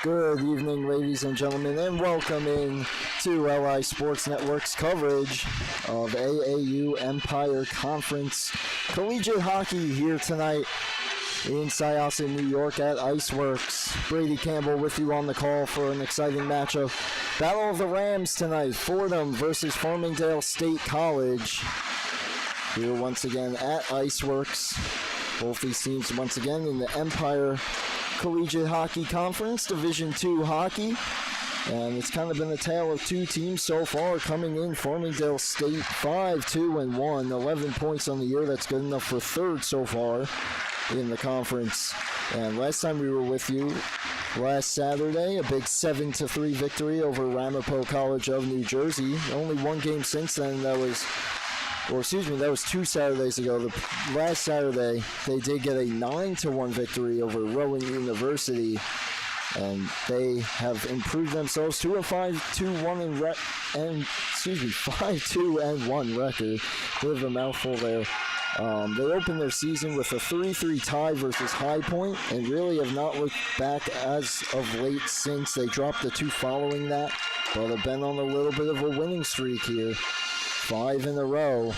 Good evening, ladies and gentlemen, and welcome in to LI Sports Network's coverage of AAU Empire Conference Collegiate Hockey here tonight in Syosset, New York at Iceworks. Brady Campbell with you on the call for an exciting matchup. Battle of the Rams tonight, Fordham versus Farmingdale State College. Here once again at Iceworks. Both these teams once again in the Empire Collegiate Hockey Conference, Division II hockey. And it's kind of been a tale of two teams so far coming in. Farmingdale State 5-2-1, 11 points on the year. That's good enough for third so far in the conference. And last time we were with you, last Saturday, a big 7-3 victory over Ramapo College of New Jersey. Only one game since then, that was 2 Saturdays ago. The last Saturday, they did get a 9-1 victory over Rowan University, and they have improved themselves to a 5-2-1 record. Bit of a mouthful there. They opened their season with a 3-3 tie versus High Point, and really have not looked back as of late since. They dropped the two following that, but have been on a little bit of a winning streak here. 5 in a row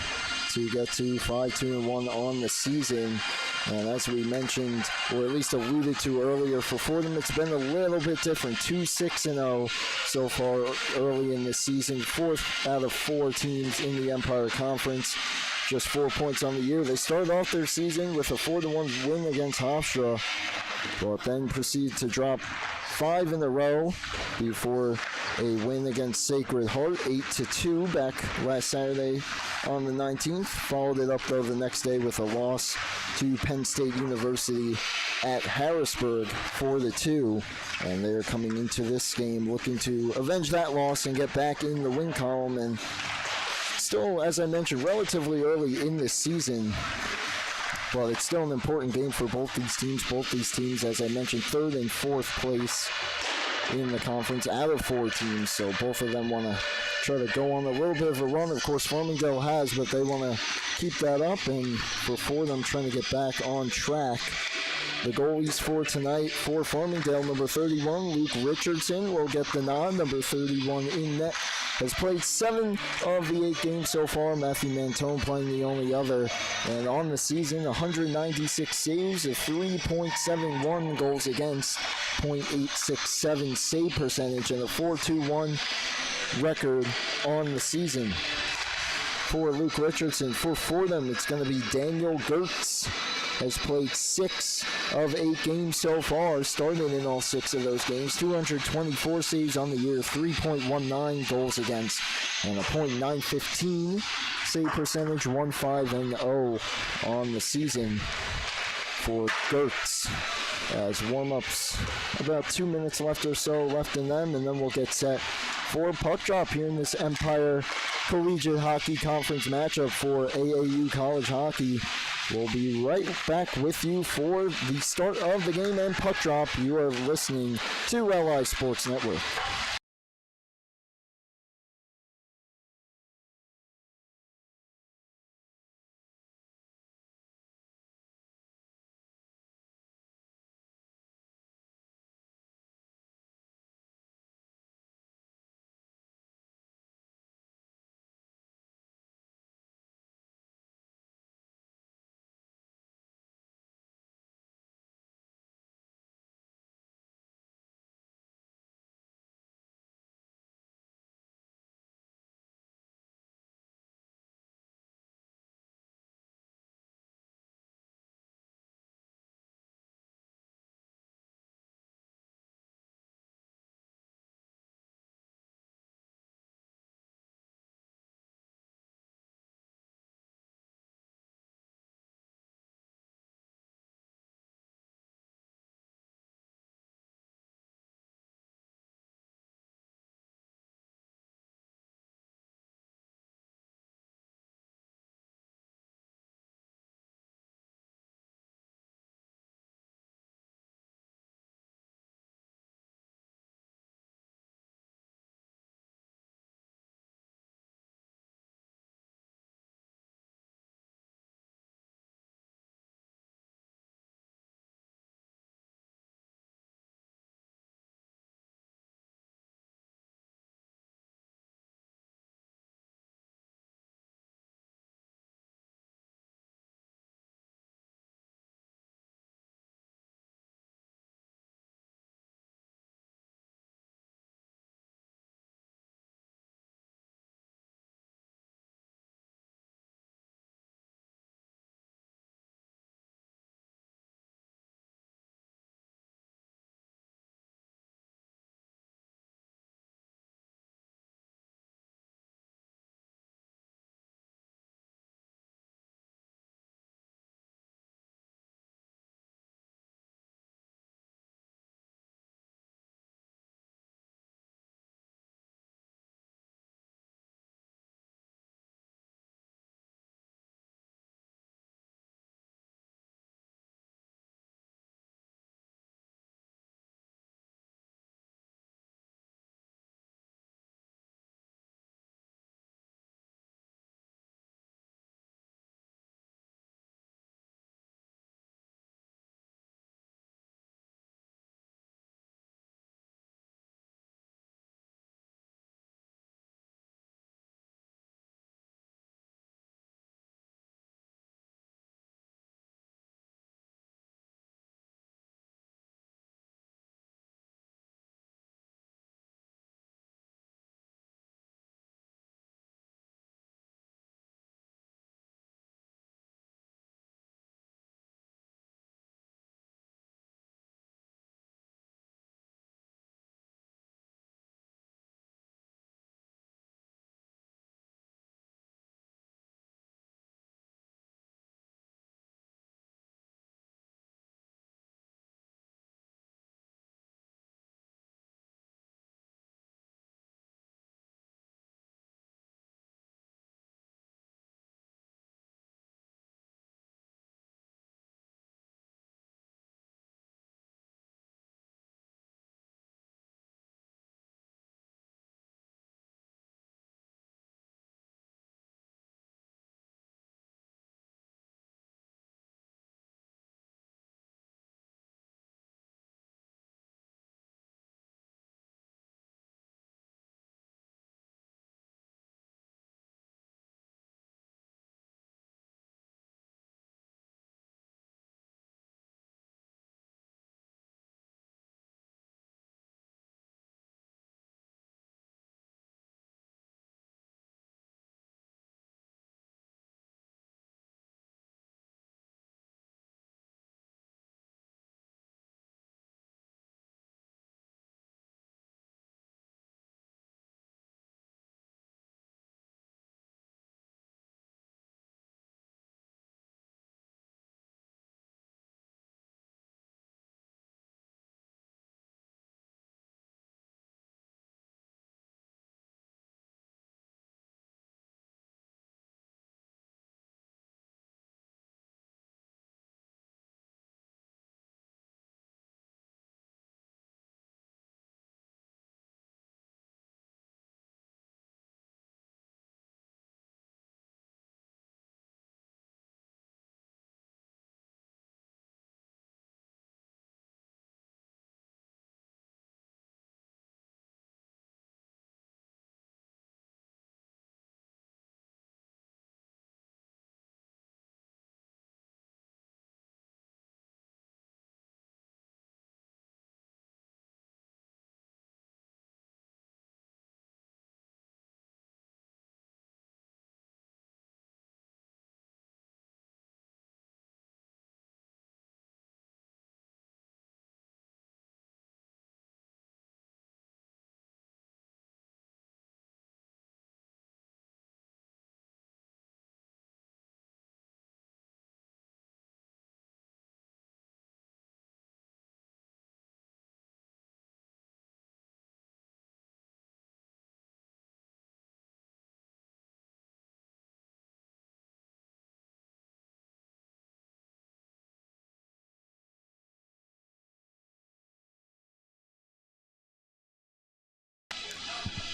to get to 5-2-1 on the season. And as we mentioned, or at least alluded to earlier, for Fordham, it's been a little bit different. 2-6-0 so far early in the season. 4th out of 4 teams in the Empire Conference. Just 4 points on the year. They started off their season with a 4-1 win against Hofstra, but then proceeded to drop 5 in a row before a win against Sacred Heart, 8-2 back last Saturday on the 19th. Followed it up, though, the next day with a loss to Penn State University at Harrisburg, 4-2. And they're coming into this game looking to avenge that loss and get back in the win column. And still, as I mentioned, relatively early in this season, but it's still an important game for both these teams. Both these teams, as I mentioned, 3rd and 4th place in the conference out of 4 teams, so both of them want to try to go on a little bit of a run. Of course, Farmingdale has, but they want to keep that up, and for Fordham trying to get back on track. The goalies for tonight for Farmingdale, number 31, Luke Richardson, will get the nod. Number 31 in net. Has played 7 of the 8 games so far. Matthew Mantone playing the only other. And on the season, 196 saves, a 3.71 goals against, .867 save percentage, and a 4.21 record on the season. For Luke Richardson, for Fordham, it's going to be Daniel Gertz. Has played 6 of 8 games so far, started in all 6 of those games. 224 saves on the year, 3.19 goals against, and a .915 save percentage, 1.5-0 on the season for Gertz. As warm-ups, about 2 minutes left or so left in them, and then we'll get set for puck drop here in this Empire Collegiate Hockey Conference matchup for AAU College Hockey. We'll be right back with you for the start of the game and puck drop. You are listening to LI Sports Network.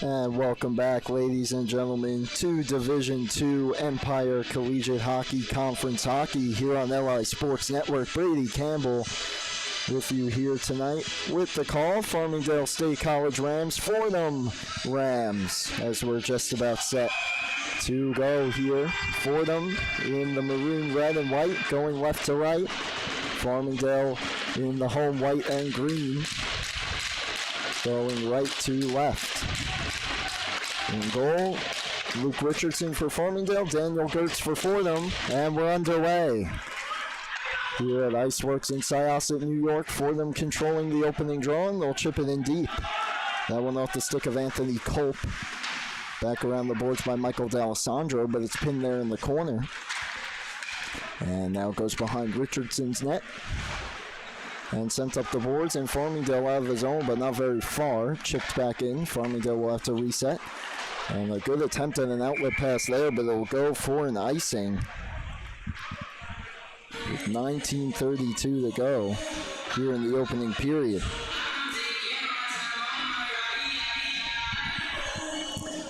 And welcome back, ladies and gentlemen, to Division II Empire Collegiate Hockey Conference Hockey here on LI Sports Network. Brady Campbell with you here tonight with the call. Farmingdale State College Rams, Fordham Rams, as we're just about set to go here. Fordham in the maroon, red, and white, going left to right. Farmingdale in the home white and green, going right to left. In goal, Luke Richardson for Farmingdale, Daniel Gertz for Fordham, and we're underway. Here at Iceworks in Syosset, New York, Fordham controlling the opening draw, and they'll chip it in deep. That one off the stick of Anthony Culp. Back around the boards by Michael D'Alessandro, but it's pinned there in the corner. And now it goes behind Richardson's net. And sent up the boards, and Farmingdale out of the zone, but not very far. Chipped back in. Farmingdale will have to reset. And a good attempt at an outlet pass there, but it'll go for an icing. With 19:32 to go here in the opening period.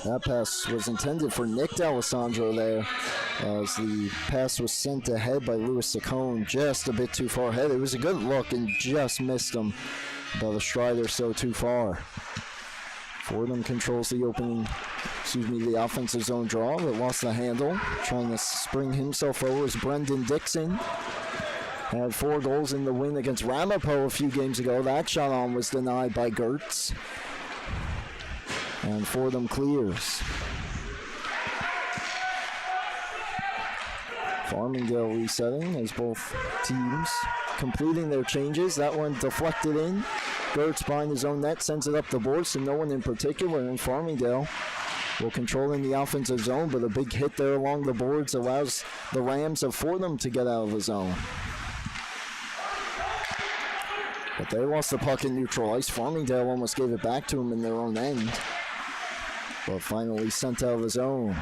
That pass was intended for Nick D'Alessandro there, as the pass was sent ahead by Louis Saccone, just a bit too far ahead. It was a good look and just missed him, about a stride or so too far. Fordham controls the the offensive zone draw, but lost the handle. Trying to spring himself over is Brendan Dixon. Had 4 goals in the win against Ramapo a few games ago. That shot on was denied by Gertz. And Fordham clears. Farmingdale resetting as both teams completing their changes. That one deflected in. Gertz behind his own net sends it up the boards to no one in particular, and Farmingdale will control in the offensive zone, but a big hit there along the boards allows the Rams of Fordham to get out of the zone. But they lost the puck in neutral ice. Farmingdale almost gave it back to them in their own end, but finally sent out of the zone.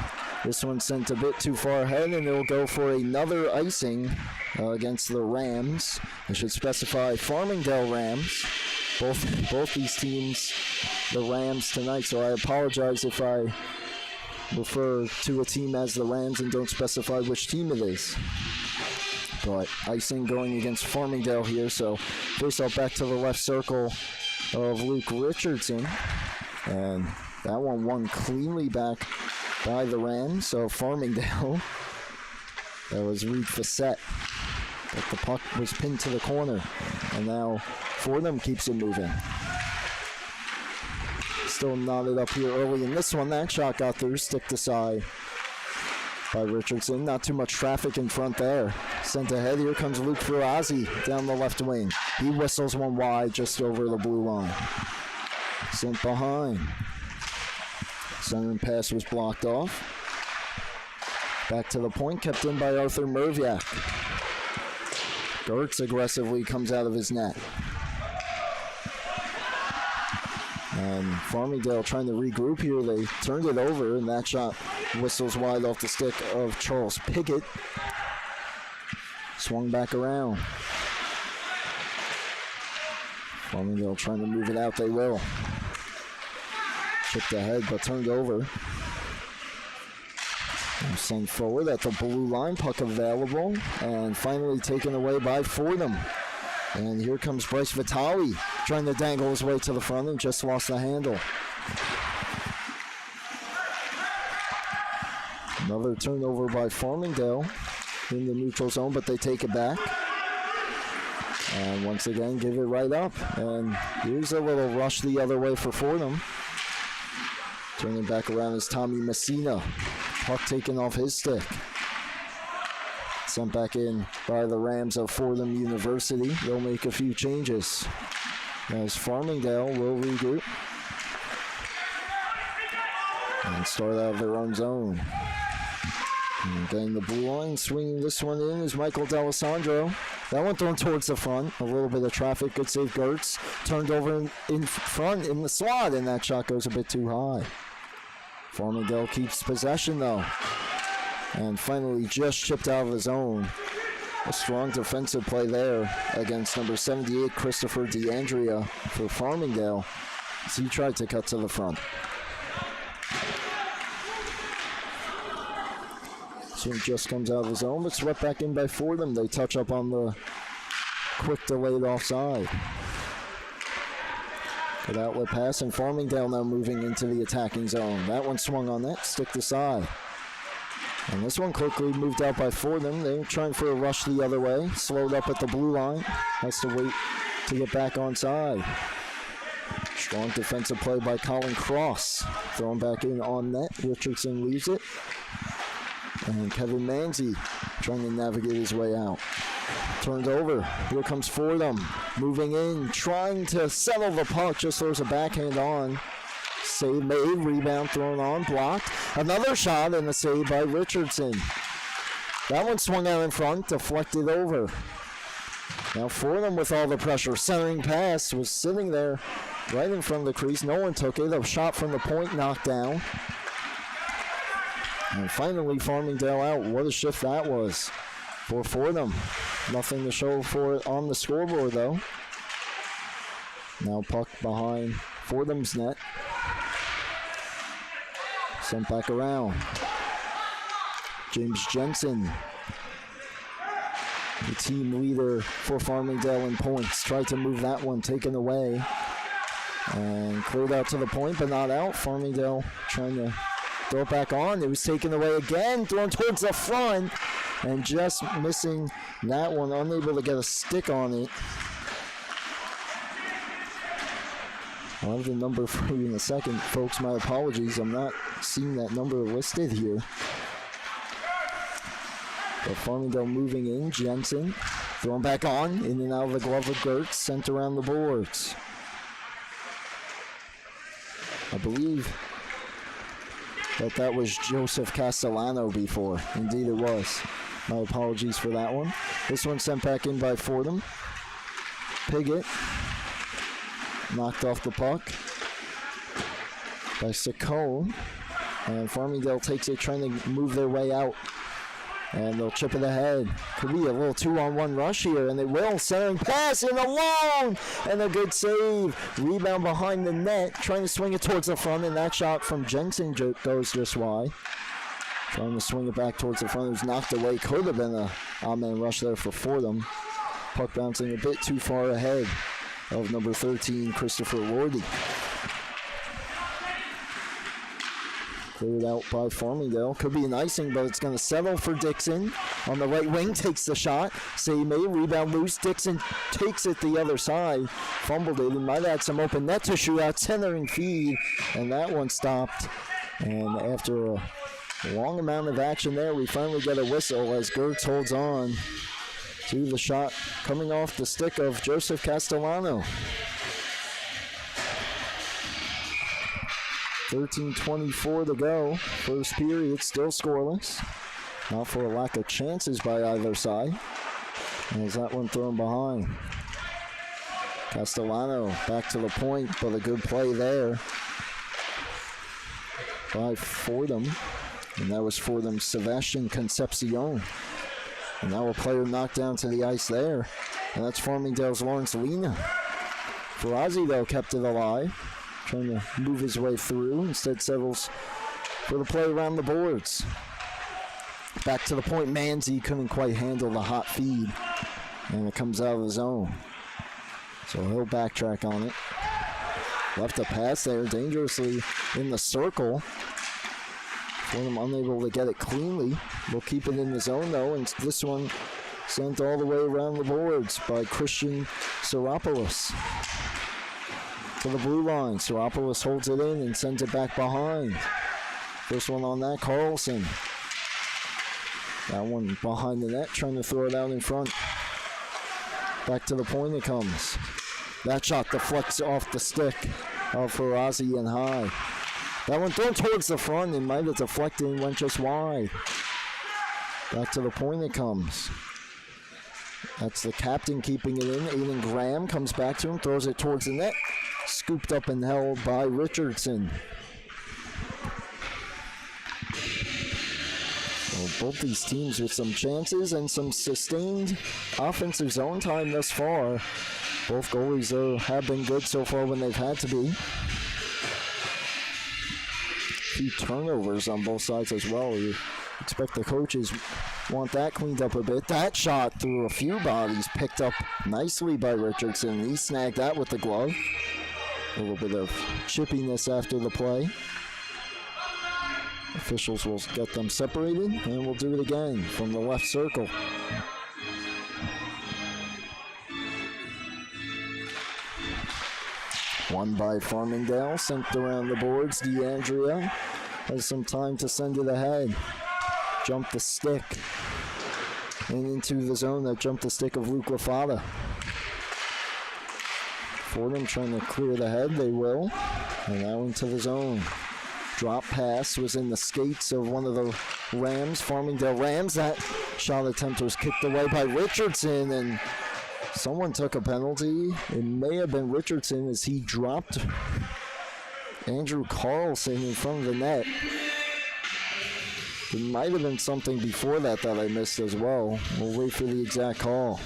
This one sent a bit too far ahead, and it'll go for another icing against the Rams. I should specify Farmingdale Rams. Both these teams, the Rams tonight, so I apologize if I refer to a team as the Rams and don't specify which team it is. But icing going against Farmingdale here, so face off back to the left circle of Luke Richardson. And that one won cleanly back by the Rams, so Farmingdale. That was Reed Facette, but the puck was pinned to the corner, and now Fordham keeps it moving. Still knotted up here early in this one. That shot got through, sticked aside by Richardson. Not too much traffic in front there. Sent ahead, here comes Luke Ferrazzi down the left wing. He whistles one wide just over the blue line. Sent behind. Center pass was blocked off. Back to the point, kept in by Arthur Merviak. Gertz aggressively comes out of his net. And Farmingdale trying to regroup here. They turned it over, and that shot whistles wide off the stick of Charles Pickett. Swung back around. Farmingdale trying to move it out, they will. Chipped ahead, but turned over. And sent forward at the blue line, puck available, and finally taken away by Fordham. And here comes Bryce Vitale, trying to dangle his way to the front and just lost the handle. Another turnover by Farmingdale in the neutral zone, but they take it back. And once again, give it right up. And here's a little rush the other way for Fordham. Turning back around is Tommy Messina. Puck taken off his stick. Sent back in by the Rams of Fordham University. They'll make a few changes as Farmingdale will regroup and start out of their own zone. And getting the blue line, swinging this one in is Michael D'Alessandro. That one thrown towards the front. A little bit of traffic. Good save, Gertz. Turned over in front in the slot, and that shot goes a bit too high. Farmingdale keeps possession, though. And finally just chipped out of the zone. A strong defensive play there against number 78, Christopher DeAndrea for Farmingdale, as he tried to cut to the front. So it just comes out of the zone, but swept back in by Fordham. They touch up on the quick delayed offside. Good outlet pass, and Farmingdale now moving into the attacking zone. That one swung on net, stick to side. And this one quickly moved out by Fordham. They're trying for a rush the other way. Slowed up at the blue line. Has to wait to get back on side. Strong defensive play by Colin Cross. Thrown back in on net. Richardson leaves it. And Kevin Manzi trying to navigate his way out. Turned over. Here comes Fordham. Moving in. Trying to settle the puck. Just throws a backhand on. Save made. Rebound thrown on. Blocked. Another shot and a save by Richardson. That one swung out in front. Deflected over. Now Fordham with all the pressure. Centering pass was sitting there right in front of the crease. No one took it. A shot from the point knocked down. And finally Farmingdale out. What a shift that was for Fordham. Nothing to show for it on the scoreboard though. Now puck behind Fordham's net. Sent back around. James Jensen, the team leader for Farmingdale in points, tried to move that one, taken away. And cleared out to the point, but not out. Farmingdale trying to throw it back on. It was taken away again, thrown towards the front, and just missing that one, unable to get a stick on it. I'll have the number for you in a second. Folks, my apologies. I'm not seeing that number listed here. But Farmingdale moving in. Jensen thrown back on. In and out of the glove of Gertz. Sent around the boards. I believe that was Joseph Castellano before. Indeed it was. My apologies for that one. This one sent back in by Fordham. Piggott. Knocked off the puck by Saccone. And Farmingdale takes it, trying to move their way out. And they'll chip it ahead. Could be a little 2-on-1 rush here, and it will. Centering pass in alone, and a good save. Rebound behind the net, trying to swing it towards the front, and that shot from Jensen goes just wide. Trying to swing it back towards the front. It was knocked away. Could have been a odd-man rush there for Fordham. Puck bouncing a bit too far ahead of number 13, Christopher Lordy. Cleared out by Farmingdale. Could be an icing, but it's going to settle for Dixon. On the right wing, takes the shot. Save made, rebound loose. Dixon takes it the other side. Fumbled it. He might have had some open net to shoot out. Centering feed, and that one stopped. And after a long amount of action there, we finally get a whistle as Gertz holds on to the shot coming off the stick of Joseph Castellano. 13:24 to go. First period, still scoreless. Not for a lack of chances by either side. And as that one thrown behind. Castellano back to the point, but a good play there by Fordham. And that was Fordham's Sebastian Concepcion. And now a player knocked down to the ice there. And that's Farmingdale's Lawrence Lena. Ferrazzi, though, kept it alive. Trying to move his way through. Instead settles for the play around the boards. Back to the point. Manzi couldn't quite handle the hot feed. And it comes out of the zone. So he'll backtrack on it. Left a pass there dangerously in the circle. Fordham unable to get it cleanly. We'll keep it in the zone though, and this one sent all the way around the boards by Christian Seropoulos. To the blue line, Seropoulos holds it in and sends it back behind. First one on that, Carlson. That one behind the net, trying to throw it out in front. Back to the point it comes. That shot deflects off the stick of Ferrazzi and high. That one thrown towards the front, it might have deflected and went just wide. Back to the point it comes. That's the captain keeping it in. Aiden Graham comes back to him, throws it towards the net. Scooped up and held by Richardson. Well, both these teams with some chances and some sustained offensive zone time thus far. Both goalies, though, have been good so far when they've had to be. A few turnovers on both sides as well. You expect the coaches want that cleaned up a bit. That shot through a few bodies, picked up nicely by Richardson. He snagged that with the glove. A little bit of chippiness after the play. Officials will get them separated, and we'll do it again from the left circle. One by Farmingdale, sent around the boards. DeAndrea has some time to send it ahead. Jump the stick. And into the zone, that jumped the stick of Luke Lafada. Fordham trying to clear the head, they will. And now into the zone. Drop pass was in the skates of one of the Rams, Farmingdale Rams. That shot attempt was kicked away by Richardson, and someone took a penalty. It may have been Richardson as he dropped Andrew Carlson in front of the net. It might have been something before that I missed as well. We'll wait for the exact call.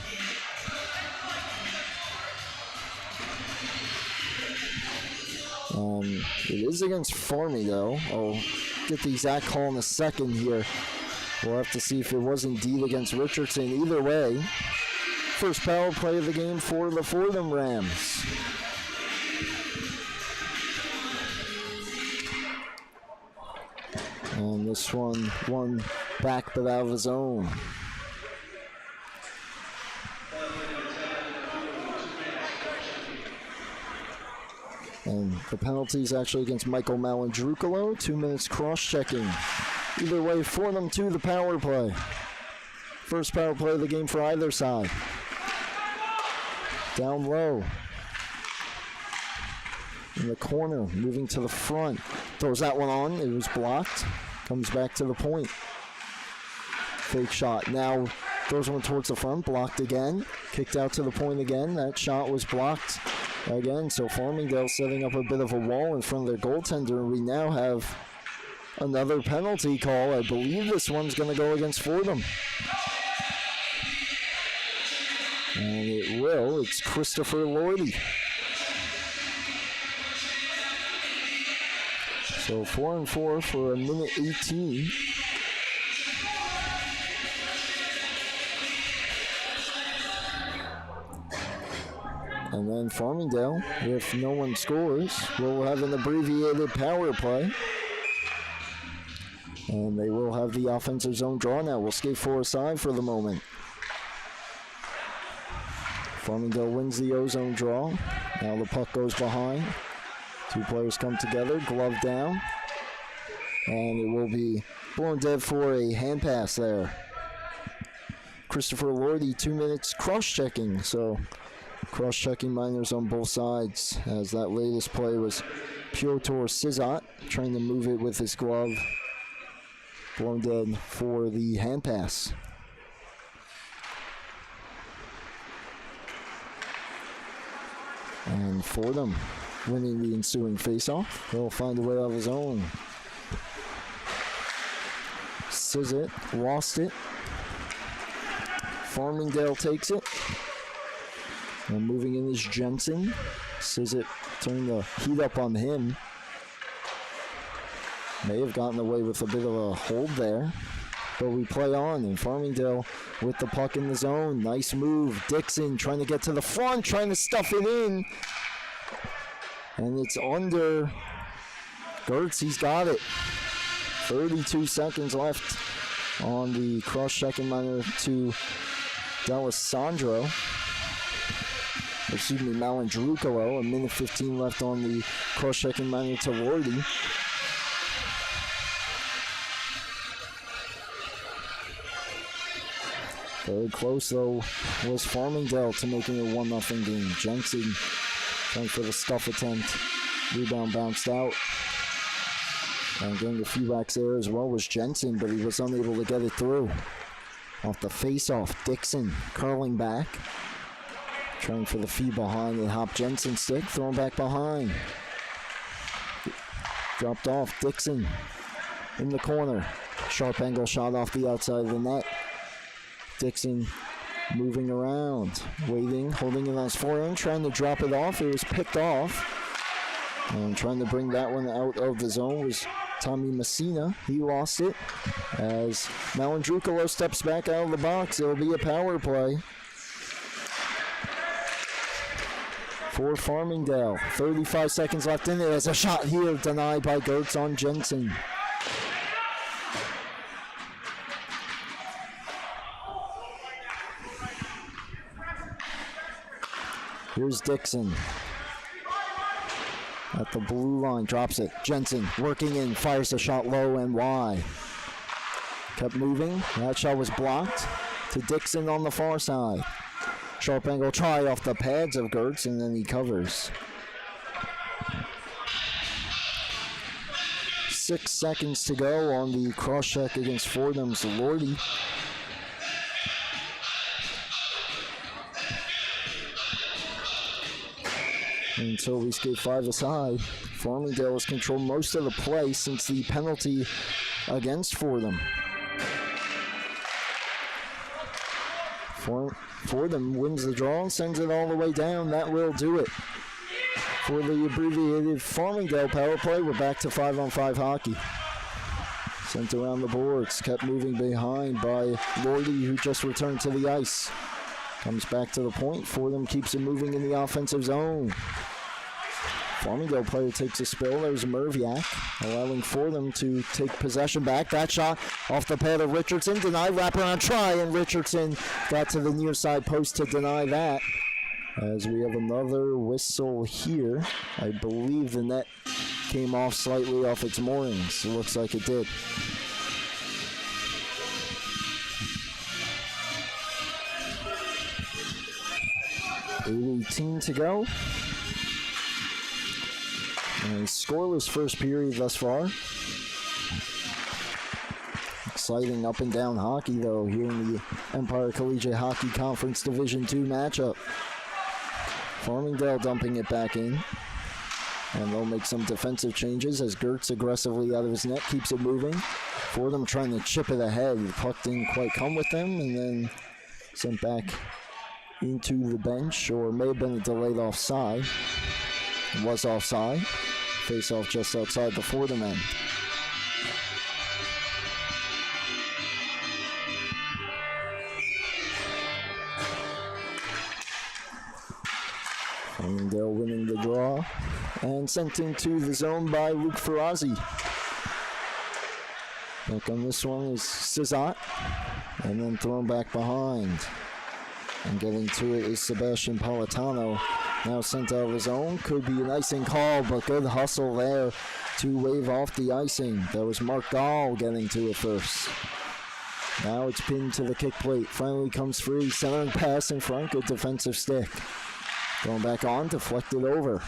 It is against Farmingdale. I'll get the exact call in a second here. We'll have to see if it was indeed against Richardson. Either way, first power play of the game for the Fordham Rams. And this one back but out of his own. And the penalty is actually against Michael Malandrucolo. 2 minutes cross-checking. Either way, Fordham to the power play. First power play of the game for either side. Down low. In the corner, moving to the front. Throws that one on. It was blocked. Comes back to the point. Fake shot. Now throws one towards the front. Blocked again. Kicked out to the point again. That shot was blocked again. So Farmingdale setting up a bit of a wall in front of their goaltender. We now have another penalty call. I believe this one's going to go against Fordham. And it will. It's Christopher Lordy. So 4-4 for a minute 18. And then Farmingdale, if no one scores, will have an abbreviated power play. And they will have the offensive zone draw now. We'll skate 4 aside for the moment. Farmingdale wins the O-zone draw. Now the puck goes behind. 2 players come together, glove down. And it will be blown dead for a hand pass there. Christopher Lordy, 2 minutes cross-checking. So cross-checking minors on both sides, as that latest play was Piotr Sizot trying to move it with his glove. Blown dead for the hand pass. And Fordham winning the ensuing faceoff. He'll find a way out of his own. Sizot lost it. Farmingdale takes it. And moving in is Jensen. Sizot turning the heat up on him. May have gotten away with a bit of a hold there. But we play on, and Farmingdale with the puck in the zone. Nice move. Dixon trying to get to the front, trying to stuff it in. And it's under Gertz. He's got it. 32 seconds left on the cross-checking minor to D'Alessandro. Excuse me, Malandrucolo. 1:15 left on the cross-checking minor to Lordy. Very close, though, was Farmingdale to making a 1-0 game. Jensen trying for the stuff attempt. Rebound bounced out. And getting a few backs there as well was Jensen, but he was unable to get it through. Off the face-off, Dixon curling back. Trying for the feed behind the Hop Jensen stick, thrown back behind. Dropped off, Dixon in the corner. Sharp angle shot off the outside of the net. Dixon moving around, waiting, holding it on his forehand, trying to drop it off. It was picked off. And trying to bring that one out of the zone was Tommy Messina, he lost it. As Malandrukalo steps back out of the box, it'll be a power play for Farmingdale. 35 seconds left in it. There's a shot here denied by Gertz on Jensen. Here's Dixon. At the blue line, drops it. Jensen working in, fires a shot low and wide. Kept moving. That shot was blocked to Dixon on the far side. Sharp angle try off the pads of Gertz, and then he covers. 6 seconds to go on the cross check against Fordham's Lordy. Until we skate 5 aside, Farmingdale has controlled most of the play since the penalty against Fordham. Fordham wins the draw and sends it all the way down. That will do it for the abbreviated Farmingdale power play. We're back to 5-on-5 hockey. Sent around the boards, kept moving behind by Lordy, who just returned to the ice. Comes back to the point. Fordham keeps it moving in the offensive zone. Farmingdale player takes a spill. There's Merviak, allowing Fordham to take possession back. That shot off the pad of Richardson. Denied, wraparound try, and Richardson got to the near side post to deny that. As we have another whistle here. I believe the net came off slightly off its moorings. It looks like it did. .18 to go. And scoreless first period thus far. Exciting up and down hockey though here in the Empire Collegiate Hockey Conference Division II matchup. Farmingdale dumping it back in. And they'll make some defensive changes as Gertz aggressively out of his net keeps it moving. Fordham trying to chip it ahead. The puck didn't quite come with them and then sent back into the bench, or may have been a delayed offside. It was offside. Face off just outside the Fordham end. Farmingdale winning the draw and sent into the zone by Luke Ferrazzi. Back on this one is Cizat, and then thrown back behind. And getting to it is Sebastian Politano. Now sent out of his own. Could be an icing call, but good hustle there to wave off the icing. That was Mark Gall getting to it first. Now it's pinned to the kick plate. Finally comes free. Centering pass in front. Good defensive stick. Going back on, deflected over.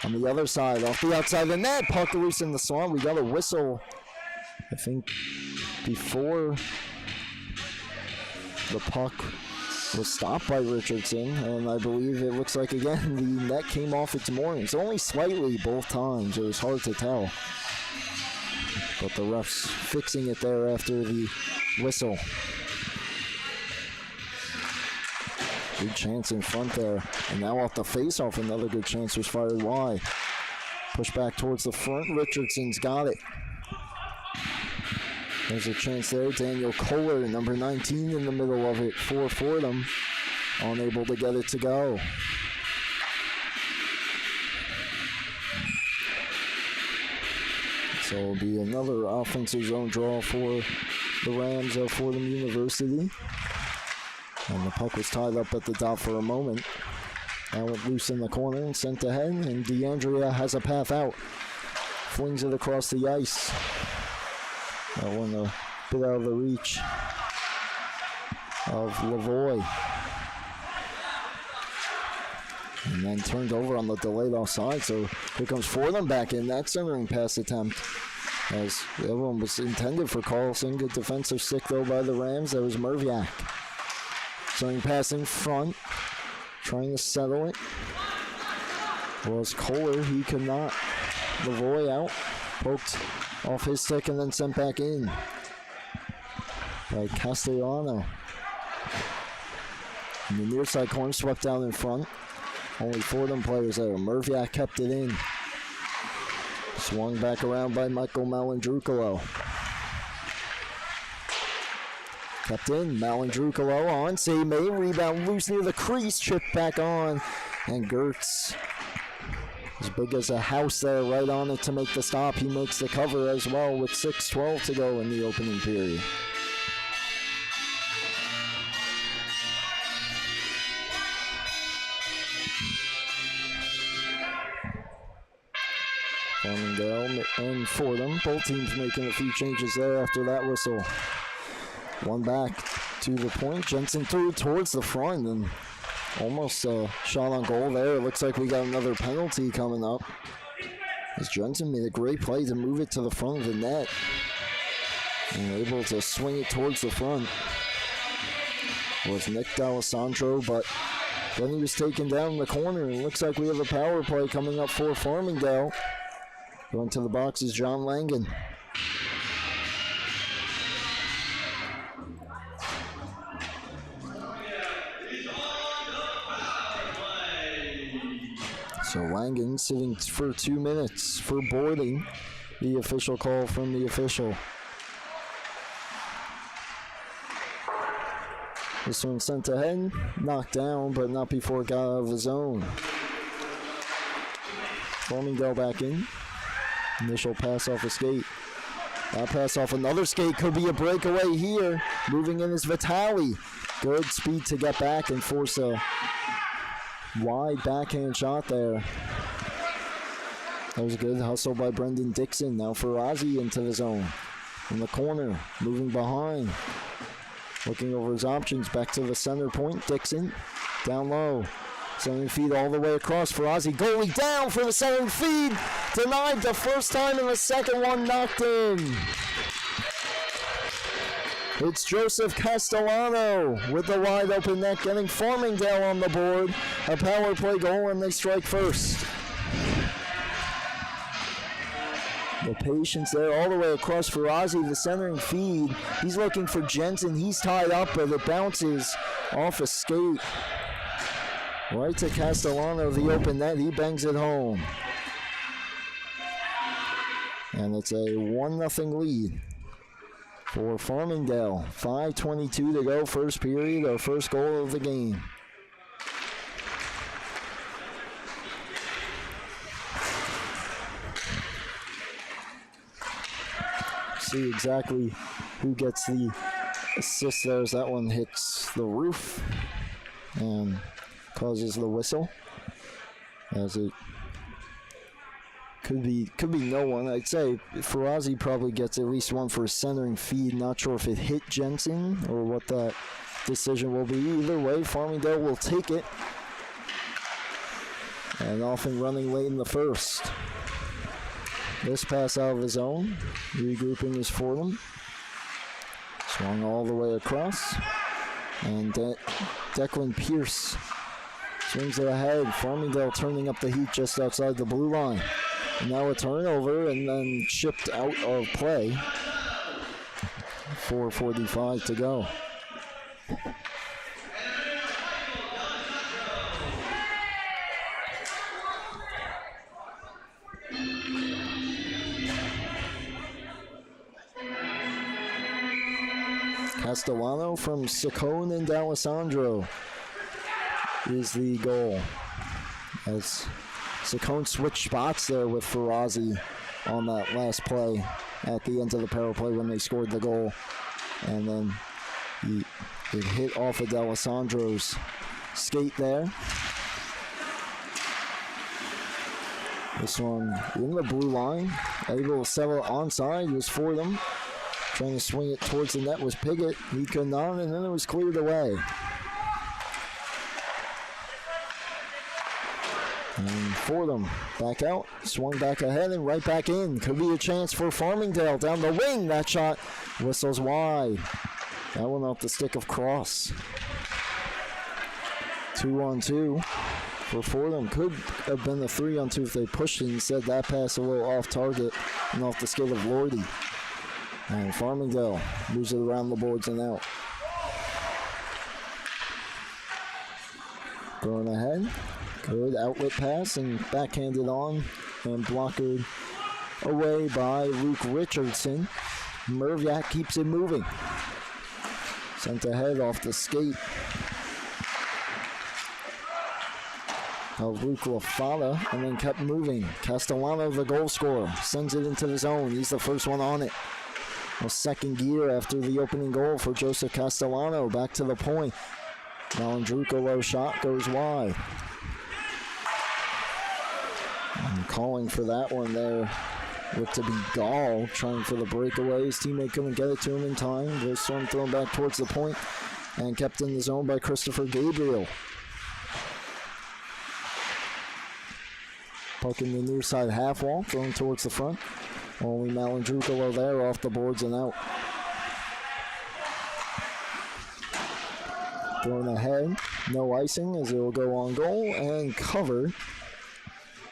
On the other side, off the outside of the net. Puck loose in the slot. We got a whistle, I think, before the puck was stopped by Richardson, and I believe it looks like, again, the net came off its moorings. Only slightly both times. It was hard to tell. But the refs fixing it there after the whistle. Good chance in front there. And now off the face-off, another good chance was fired wide. Push back towards the front. Richardson's got it. There's a chance there. Daniel Kohler, number 19, in the middle of it for Fordham. Unable to get it to go. So it'll be another offensive zone draw for the Rams of Fordham University. And the puck was tied up at the dot for a moment. Now it loose in the corner and sent ahead, and DeAndrea has a path out. Flings it across the ice. That one a bit out of the reach of Lavoie. And then turned over on the delayed offside, so here comes Fordham back in. That centering pass attempt, as the other one was intended for Carlson. Good defensive stick though by the Rams. That was Merviak. Centering pass in front, trying to settle it. Was Kohler, he could not. Lavoie out, poked off his stick and then sent back in by Castellano. And the near side corner swept down in front. Only Fordham players there. Merviak kept it in. Swung back around by Michael Malandrucolo. Kept in, Malandrucolo on, save made, rebound loose near the crease, chipped back on, and Gertz, as big as a house there, right on it to make the stop. He makes the cover as well with 6:12 to go in the opening period. Farmingdale and Fordham, both teams making a few changes there after that whistle. One back to the point. Jensen threw it towards the front and almost shot on goal there. It looks like we got another penalty coming up, as Jensen made a great play to move it to the front of the net and able to swing it towards the front. Was Nick D'Alessandro, but then he was taken down in the corner, and it looks like we have a power play coming up for Farmingdale. Going to the box is John Langan. So Langan sitting for 2 minutes for boarding. The official call from the official. This one sent ahead, knocked down, but not before it got out of the zone. Farmingdale back in. Initial pass off a skate. That pass off another skate could be a breakaway here. Moving in is Vitale. Good speed to get back and force a wide backhand shot there. That was a good hustle by Brendan Dixon. Now Farazi into the zone. In the corner, moving behind. Looking over his options, back to the center point. Dixon, down low. Centering feed all the way across. Farazi, goalie down for the centering feed. Denied the first time, and the second one knocked in. It's Joseph Castellano with the wide open net, getting Farmingdale on the board. A power play goal, and they strike first. The patience there all the way across Farazi, the centering feed. He's looking for Jensen. He's tied up, but it bounces off a skate. Right to Castellano, the open net. He bangs it home. And it's a 1-0 lead for Farmingdale. 5:22 to go, first period, our first goal of the game. See exactly who gets the assist there as that one hits the roof and causes the whistle, as it could be no one. I'd say Farazi probably gets at least one for a centering feed. Not sure if it hit Jensen or what that decision will be. Either way, Farmingdale will take it. And off and running late in the first. This pass out of the zone. Regrouping is Fordham. Swung all the way across. And Declan Pierce swings it ahead. Farmingdale turning up the heat just outside the blue line. And now a turnover and then shipped out of play. 4:45 to go. Castellano from Saccone and D'Alessandro is the goal, as Saccone switched spots there with Farazi on that last play at the end of the power play when they scored the goal. And then it hit off of D'Alessandro's skate there. This one in the blue line, able to settle it onside was Fordham. Trying to swing it towards the net was Piggott. He could not, and then it was cleared away. And Fordham back out, swung back ahead and right back in. Could be a chance for Farmingdale down the wing. That shot whistles wide. That one off the stick of Cross. 2-on-2 for Fordham. Could have been a 3-on-2 if they pushed it. Instead, that pass a little off target and off the skate of Lordy. And Farmingdale moves it around the boards and out. Going ahead. Good outlet pass and backhanded on and blocked away by Luke Richardson. Merviak keeps it moving. Sent ahead off the skate of Luke Lafada, and then kept moving. Castellano, the goal scorer, sends it into the zone. He's the first one on it. A second gear after the opening goal for Joseph Castellano. Back to the point. Malandrucolo shot goes wide. And calling for that one there looked to be Gall, trying for the breakaway. His teammate couldn't get it to him in time. This one thrown back towards the point and kept in the zone by Christopher Gabriel. Puck in the near side half wall, thrown towards the front. Only Malandrucolo there off the boards and out. Thrown ahead, no icing as it will go on goal and covered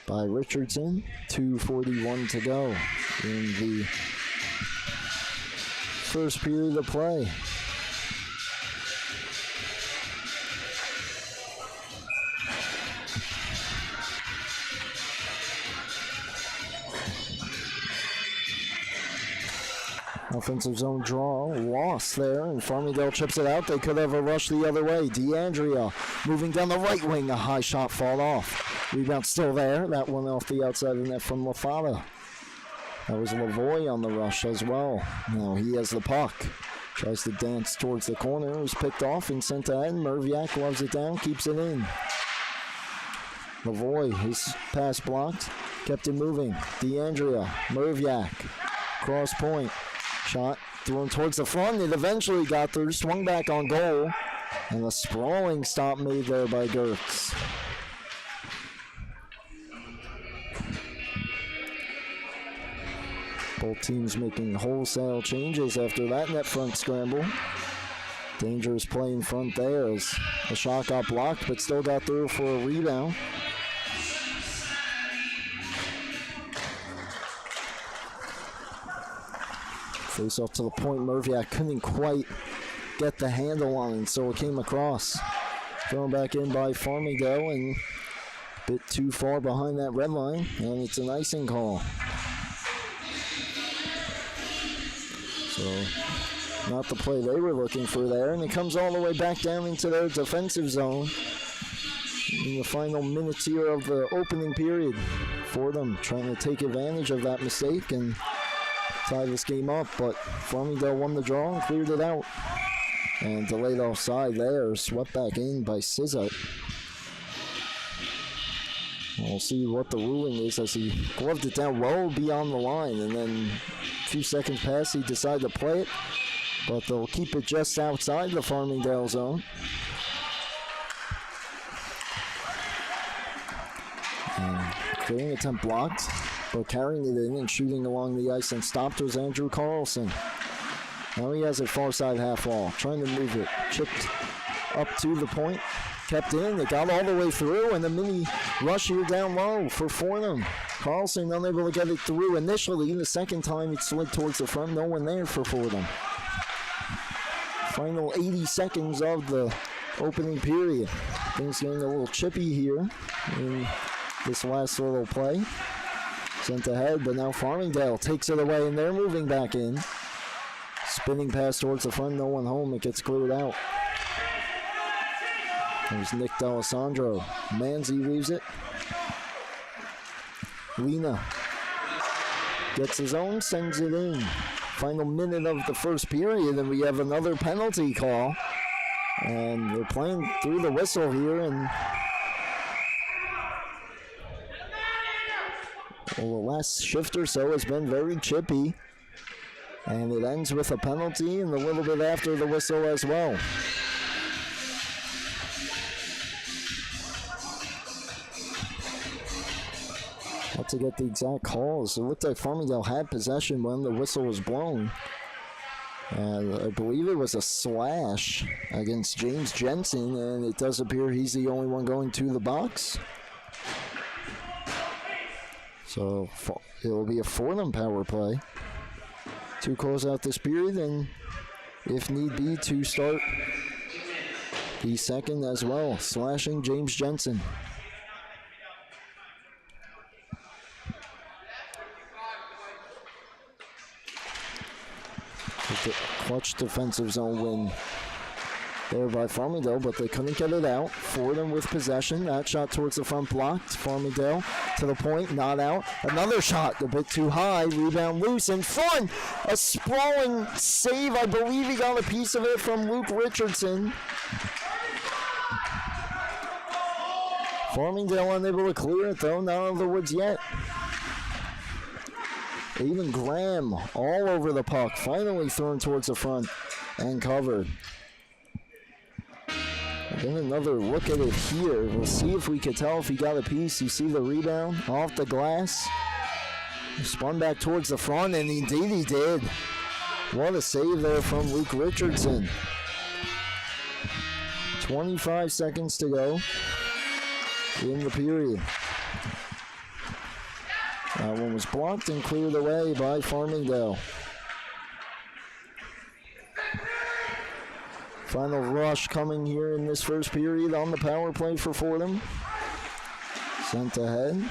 by Richardson. 2:41 to go in the first period of play. Offensive zone draw, lost there, and Farmingdale chips it out. They could have a rush the other way. DeAndrea moving down the right wing, a high shot fall off. Rebound still there, that one off the outside of the net from Lafada. That was Lavoie on the rush as well. Now he has the puck. Tries to dance towards the corner, it was picked off and sent ahead. Merviak loves it down, keeps it in. Lavoie, his pass blocked, kept it moving. DeAndrea, Merviak, cross point. Shot thrown towards the front. It eventually got through, swung back on goal, and a sprawling stop made there by Gertz. Both teams making wholesale changes after that net front scramble. Dangerous play in front there as the shot got blocked, but still got through for a rebound. Face off to the point. Merviak couldn't quite get the handle on it, so it came across. Thrown back in by Farmingdale and a bit too far behind that red line, and it's an icing call. So, not the play they were looking for there, and it comes all the way back down into their defensive zone in the final minutes here of the opening period. Fordham trying to take advantage of that mistake and tie this game up, but Farmingdale won the draw and cleared it out. And delayed offside there, swept back in by Sizut. We'll see what the ruling is as he gloved it down well beyond the line, and then a few seconds past he decided to play it, but they'll keep it just outside the Farmingdale zone. And clearing attempt blocked, but carrying it in and shooting along the ice and stopped was Andrew Carlson. Now he has it far side half wall, trying to move it. Chipped up to the point, kept in, it got all the way through, and a mini rush here down low for Fordham. Carlson unable to get it through initially. The second time it slid towards the front, no one there for Fordham. Final 80 seconds of the opening period. Things getting a little chippy here in this last little play. Sent ahead, but now Farmingdale takes it away, and they're moving back in. Spinning pass towards the front, no one home. It gets cleared out. There's Nick D'Alessandro. Manzi leaves it. Lena gets his own, sends it in. Final minute of the first period, and we have another penalty call. And they're playing through the whistle here, and well, the last shift or so has been very chippy. And it ends with a penalty and a little bit after the whistle as well. Had to get the exact calls. It looked like Farmingdale had possession when the whistle was blown. And I believe it was a slash against James Jensen, and it does appear he's the only one going to the box. So it will be a Fordham power play to close out this period, and if need be, to start the second as well, slashing James Jensen. clutch defensive zone win there by Farmingdale, but they couldn't get it out. Fordham with possession. That shot towards the front blocked. Farmingdale to the point, not out. Another shot, a bit too high. Rebound loose in front. A sprawling save. I believe he got a piece of it from Luke Richardson. Farmingdale unable to clear it, though. Not out of the woods yet. Even Graham all over the puck. Finally thrown towards the front and covered. Then another look at it here. We'll see if we can tell if he got a piece. You see the rebound off the glass. He spun back towards the front, and indeed he did. What a save there from Luke Richardson. 25 seconds to go in the period. That one was blocked and cleared away by Farmingdale. Final rush coming here in this first period on the power play for Fordham. Sent ahead.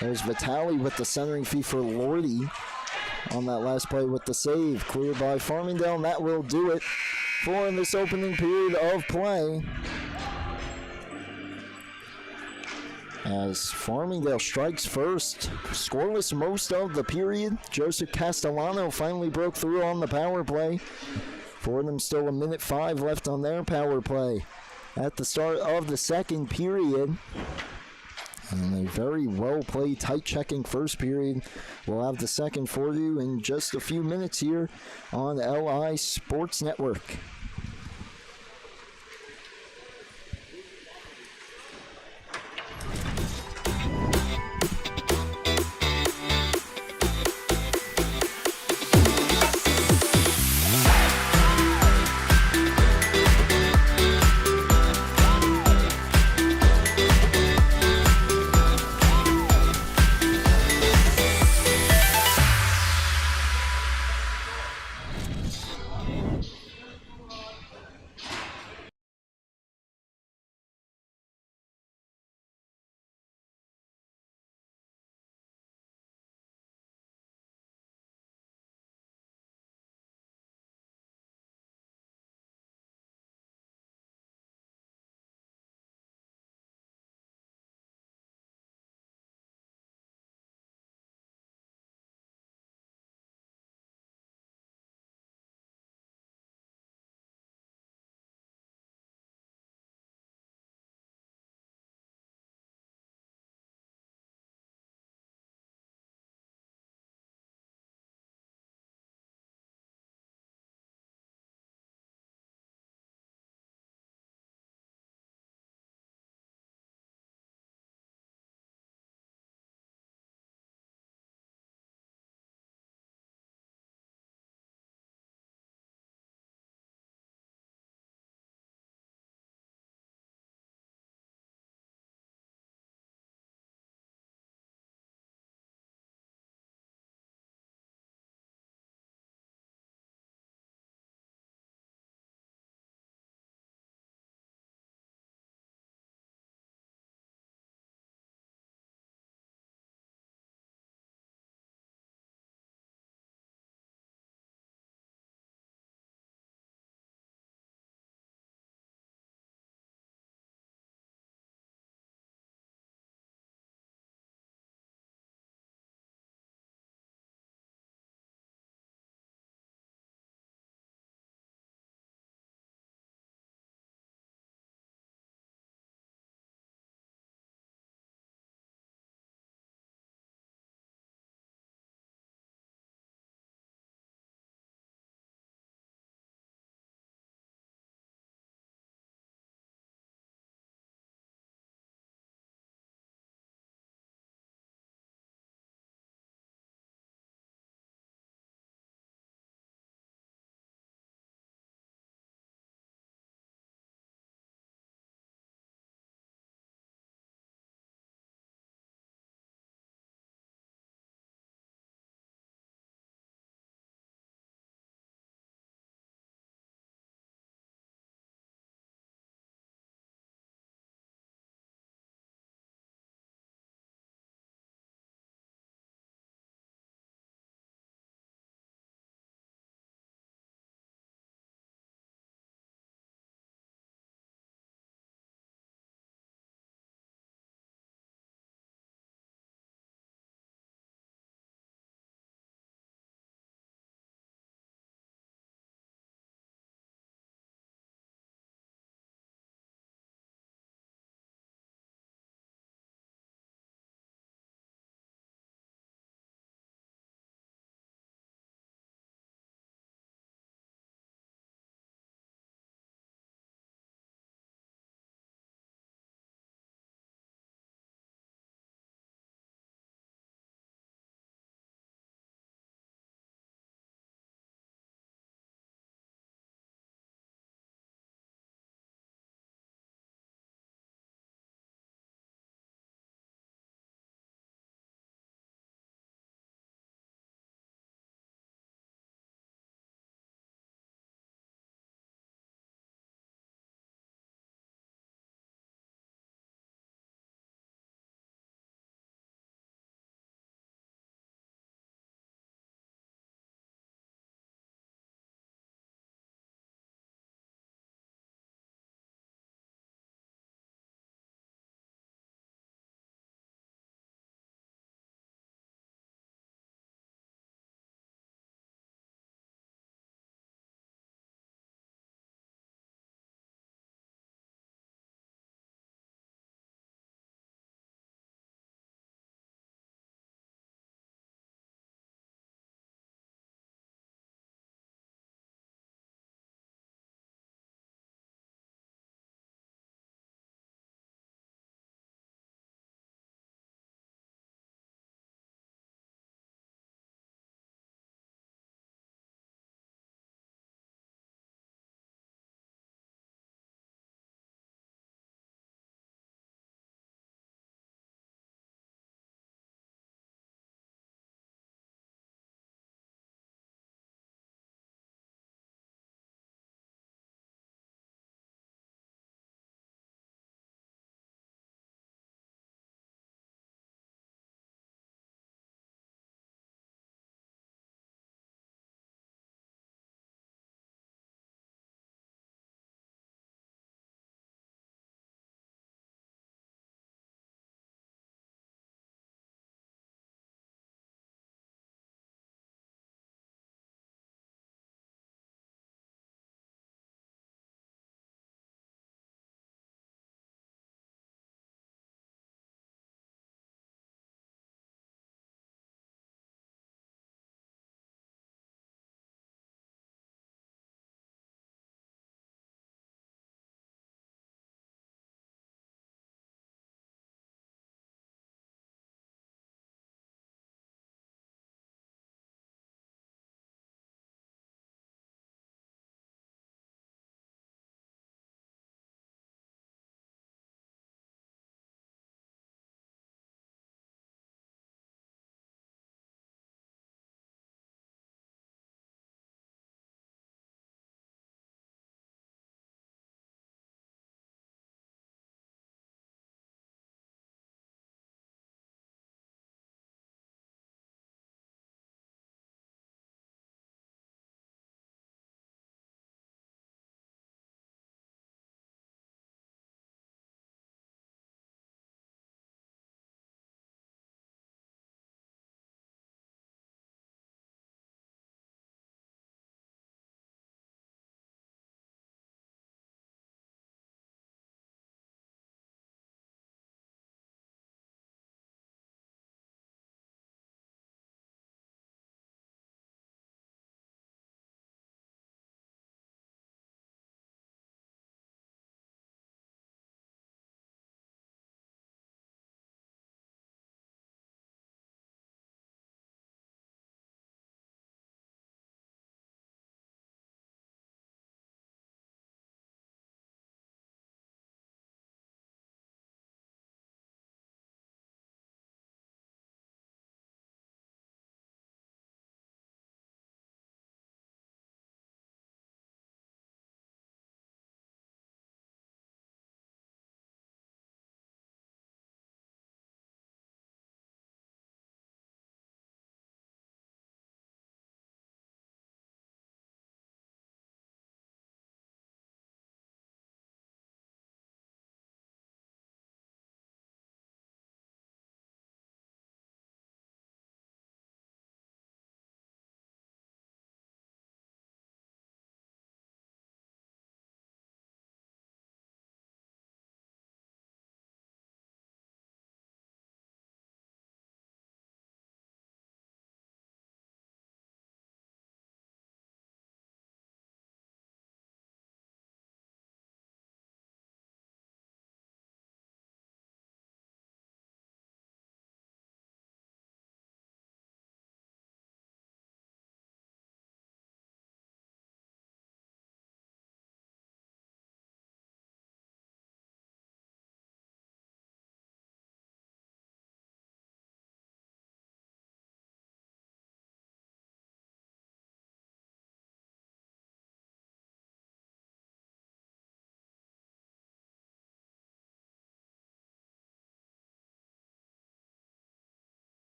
There's Vitale with the centering feed for Lordy on that last play with the save. Cleared by Farmingdale, and that will do it for this opening period of play. As Farmingdale strikes first, scoreless most of the period. Joseph Castellano finally broke through on the power play. Fordham still 1:05 left on their power play at the start of the second period. And a very well-played, tight-checking first period. We'll have the second for you in just a few minutes here on LI Sports Network.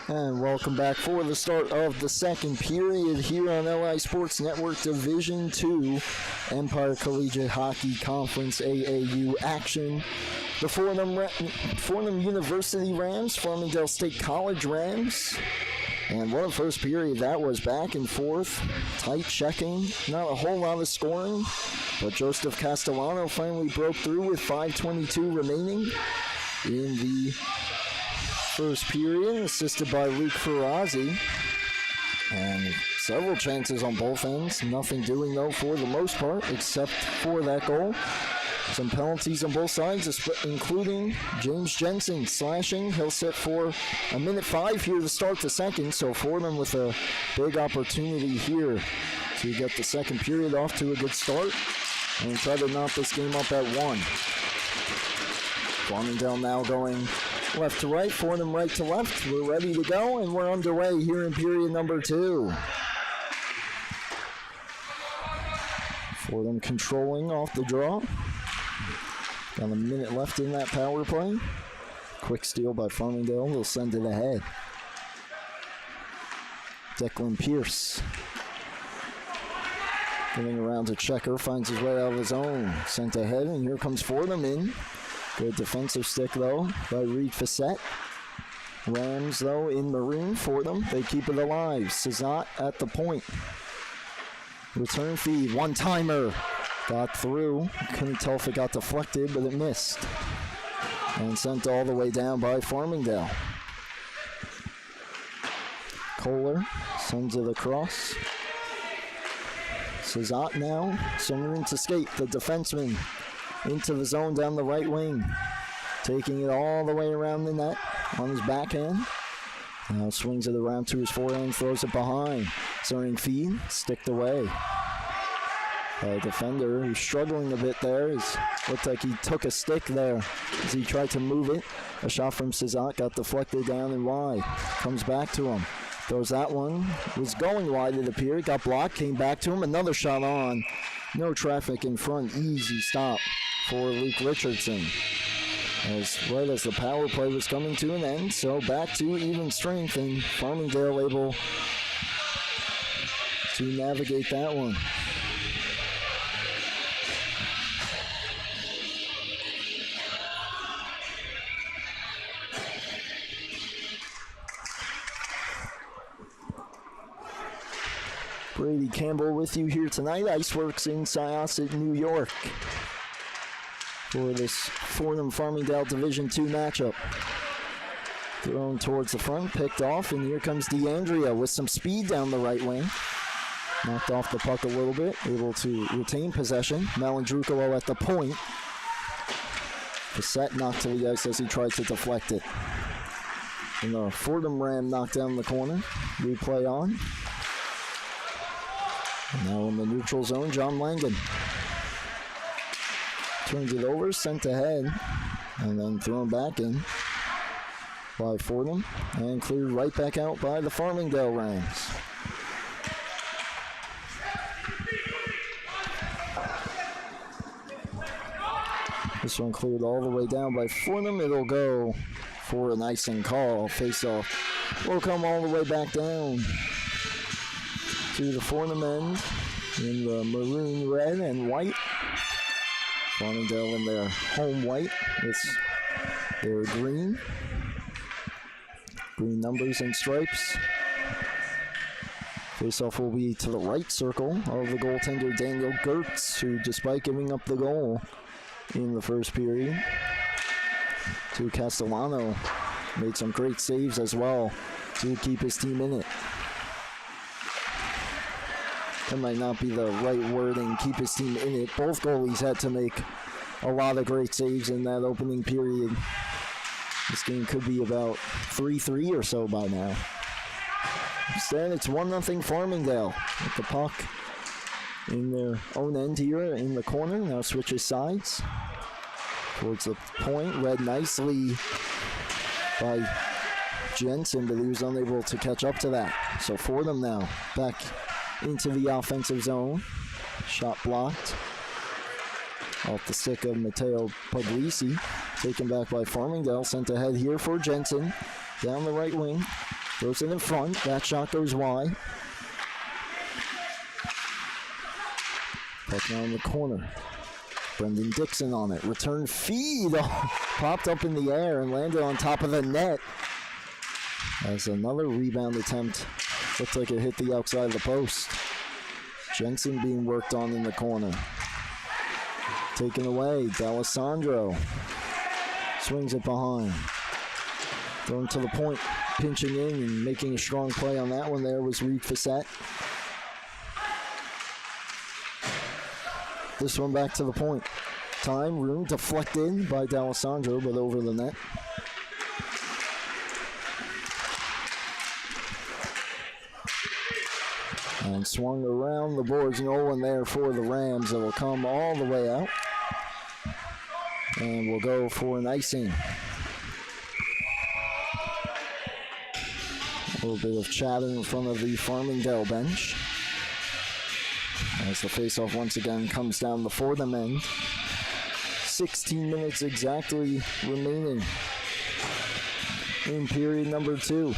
And welcome back for the start of the second period here on LI Sports Network Division II Empire Collegiate Hockey Conference AAU action. The Fordham University Rams, Farmingdale State College Rams. And what a first period that was, back and forth, tight checking, not a whole lot of scoring, but Joseph Castellano finally broke through with 5:22 remaining in the first period, assisted by Luke Ferrazzi. And several chances on both ends. Nothing doing, though, for the most part, except for that goal. Some penalties on both sides, including James Jensen slashing. He'll sit for a minute 5 here to start the second. So Fordham with a big opportunity here to get the second period off to a good start and try to knock this game up at 1. Farmingdale now going left to right, Fordham right to left. We're ready to go, and we're underway here in period number 2. Fordham controlling off the draw. Got a minute left in that power play. Quick steal by Farmingdale. They'll send it ahead. Declan Pierce getting around to Checker, finds his way out of his own. Sent ahead, and here comes Fordham in. Good defensive stick, though, by Reed Facette. Rams, though, in maroon for them. They keep it alive. Cezat at the point. Return feed, one-timer. Got through. Couldn't tell if it got deflected, but it missed. And sent all the way down by Farmingdale. Kohler sends it across. Cezat now. Some room to skate. The defenseman into the zone down the right wing. Taking it all the way around the net on his backhand. Now swings it around to his forehand, throws it behind. Turning feed, sticked away. A defender who's struggling a bit there. Looked like he took a stick there as he tried to move it. A shot from Cezat got deflected down and wide. Comes back to him. Throws that one. Was going wide, it appeared. Got blocked, came back to him. Another shot on. No traffic in front. Easy stop for Luke Richardson. Right as the power play was coming to an end. So back to even strength, and Farmingdale able to navigate that one. Brady Campbell with you here tonight. Iceworks in Syosset, New York, for this Fordham Farmingdale Division II matchup. Thrown towards the front, picked off, and here comes DeAndrea with some speed down the right wing. Knocked off the puck a little bit, able to retain possession. Malandrukolo at the point. Facette knocked to the ice as he tried to deflect it. And the Fordham Ram knocked down the corner. Replay on. Now in the neutral zone, John Langan turns it over, sent ahead, and then thrown back in by Fordham, and cleared right back out by the Farmingdale Rams. This one cleared all the way down by Fordham. It'll go for an icing call. Face-off will come all the way back down to the Fordham end in the maroon, red, and white. Farmingdale in their home white with their green numbers and stripes. Faceoff will be to the right circle of the goaltender Daniel Gertz, who, despite giving up the goal in the first period to Castellano, made some great saves as well to keep his team in it. That might not be the right wording, keep his team in it. Both goalies had to make a lot of great saves in that opening period. This game could be about 3-3 or so by now. Instead, it's 1-0 Farmingdale with the puck in their own end here in the corner. Now switches sides towards the point. Read nicely by Jensen, but he was unable to catch up to that. So Fordham now back into the offensive zone. Shot blocked off the stick of Matteo Puglisi. Taken back by Farmingdale. Sent ahead here for Jensen. Down the right wing. Throws it in front. That shot goes wide. Puck now in the corner. Brendan Dixon on it. Return feed. Oh, popped up in the air and landed on top of the net. As another rebound attempt. Looked like it hit the outside of the post. Jensen being worked on in the corner. Taken away. D'Alessandro. Swings it behind. Thrown to the point. Pinching in and making a strong play on that one there was Reed Facette. This one back to the point. Time, room, deflected by D'Alessandro, but over the net. And swung around the boards. No one there for the Rams. It will come all the way out. And we'll go for an icing. A little bit of chatter in front of the Farmingdale bench. As the faceoff once again comes down the Fordham end. 16 minutes exactly remaining in period number 2.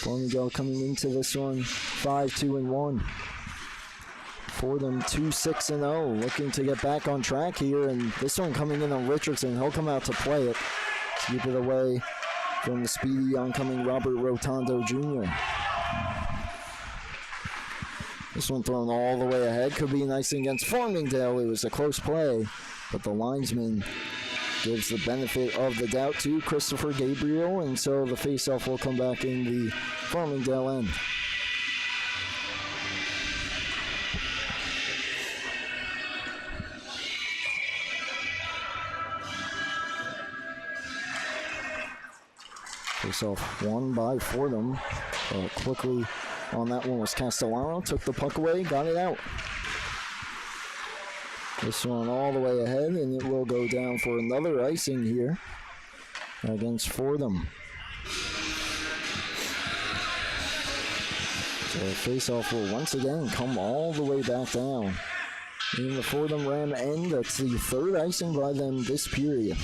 Farmingdale coming into this one 5-2-1. Fordham 2-6-0, looking to get back on track here, and this one coming in on Richardson. He'll come out to play it. Keep it away from the speedy oncoming Robert Rotondo Jr. This one thrown all the way ahead. Could be nice against Farmingdale. It was a close play, but the linesman gives the benefit of the doubt to Christopher Gabriel, and so the faceoff will come back in the Farmingdale end. Faceoff won by Fordham. Quickly on that one was Castellano. Took the puck away, got it out. This one all the way ahead, and it will go down for another icing here against Fordham. So faceoff will once again come all the way back down. In the Fordham Ram end, that's the third icing by them this period.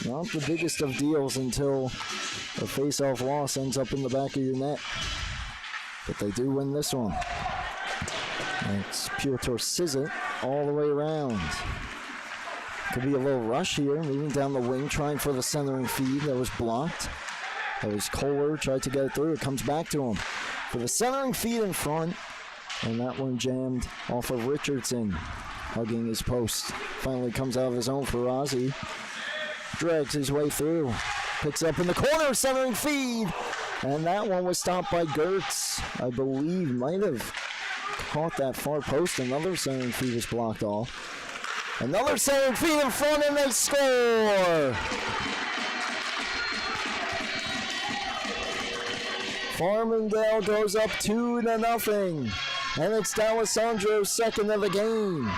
Not the biggest of deals until a face-off loss ends up in the back of your net. But they do win this one. And it's Piotr Sizet all the way around. Could be a little rush here, moving down the wing, trying for the centering feed that was blocked. That was Kohler, tried to get it through. It comes back to him for the centering feed in front. And that one jammed off of Richardson, hugging his post. Finally comes out of his own for Ozzie. Drags his way through, picks up in the corner, centering feed, and that one was stopped by Gertz. I believe might have caught that far post. Another centering feed was blocked off. Another centering feed in front, and they score! Farmingdale goes up 2-0, and it's D'Alessandro's second of the game.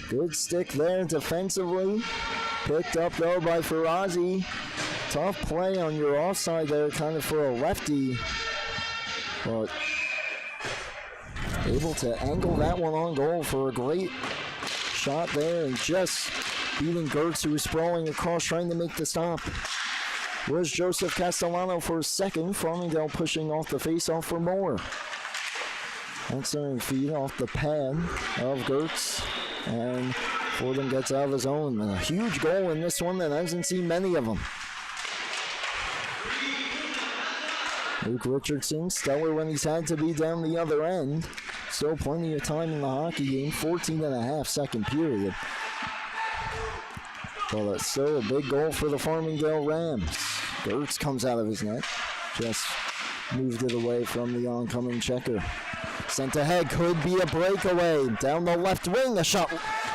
Good stick there defensively. Picked up though by Farazi. Tough play on your offside there, kind of for a lefty. But able to angle that one on goal for a great shot there, and just beating Gertz, who was sprawling across trying to make the stop. Was Joseph Castellano for a second. Farmingdale pushing off the face-off for more. Answering feed off the pad of Gertz. And Fordham gets out of his own. A huge goal in this one that hasn't seen many of them. Luke Richardson, stellar when he's had to be down the other end. Still plenty of time in the hockey game. 14.5 second period. But it's still a big goal for the Farmingdale Rams. Gertz comes out of his net. Just moved it away from the oncoming checker. Sent ahead, could be a breakaway. Down the left wing, a shot.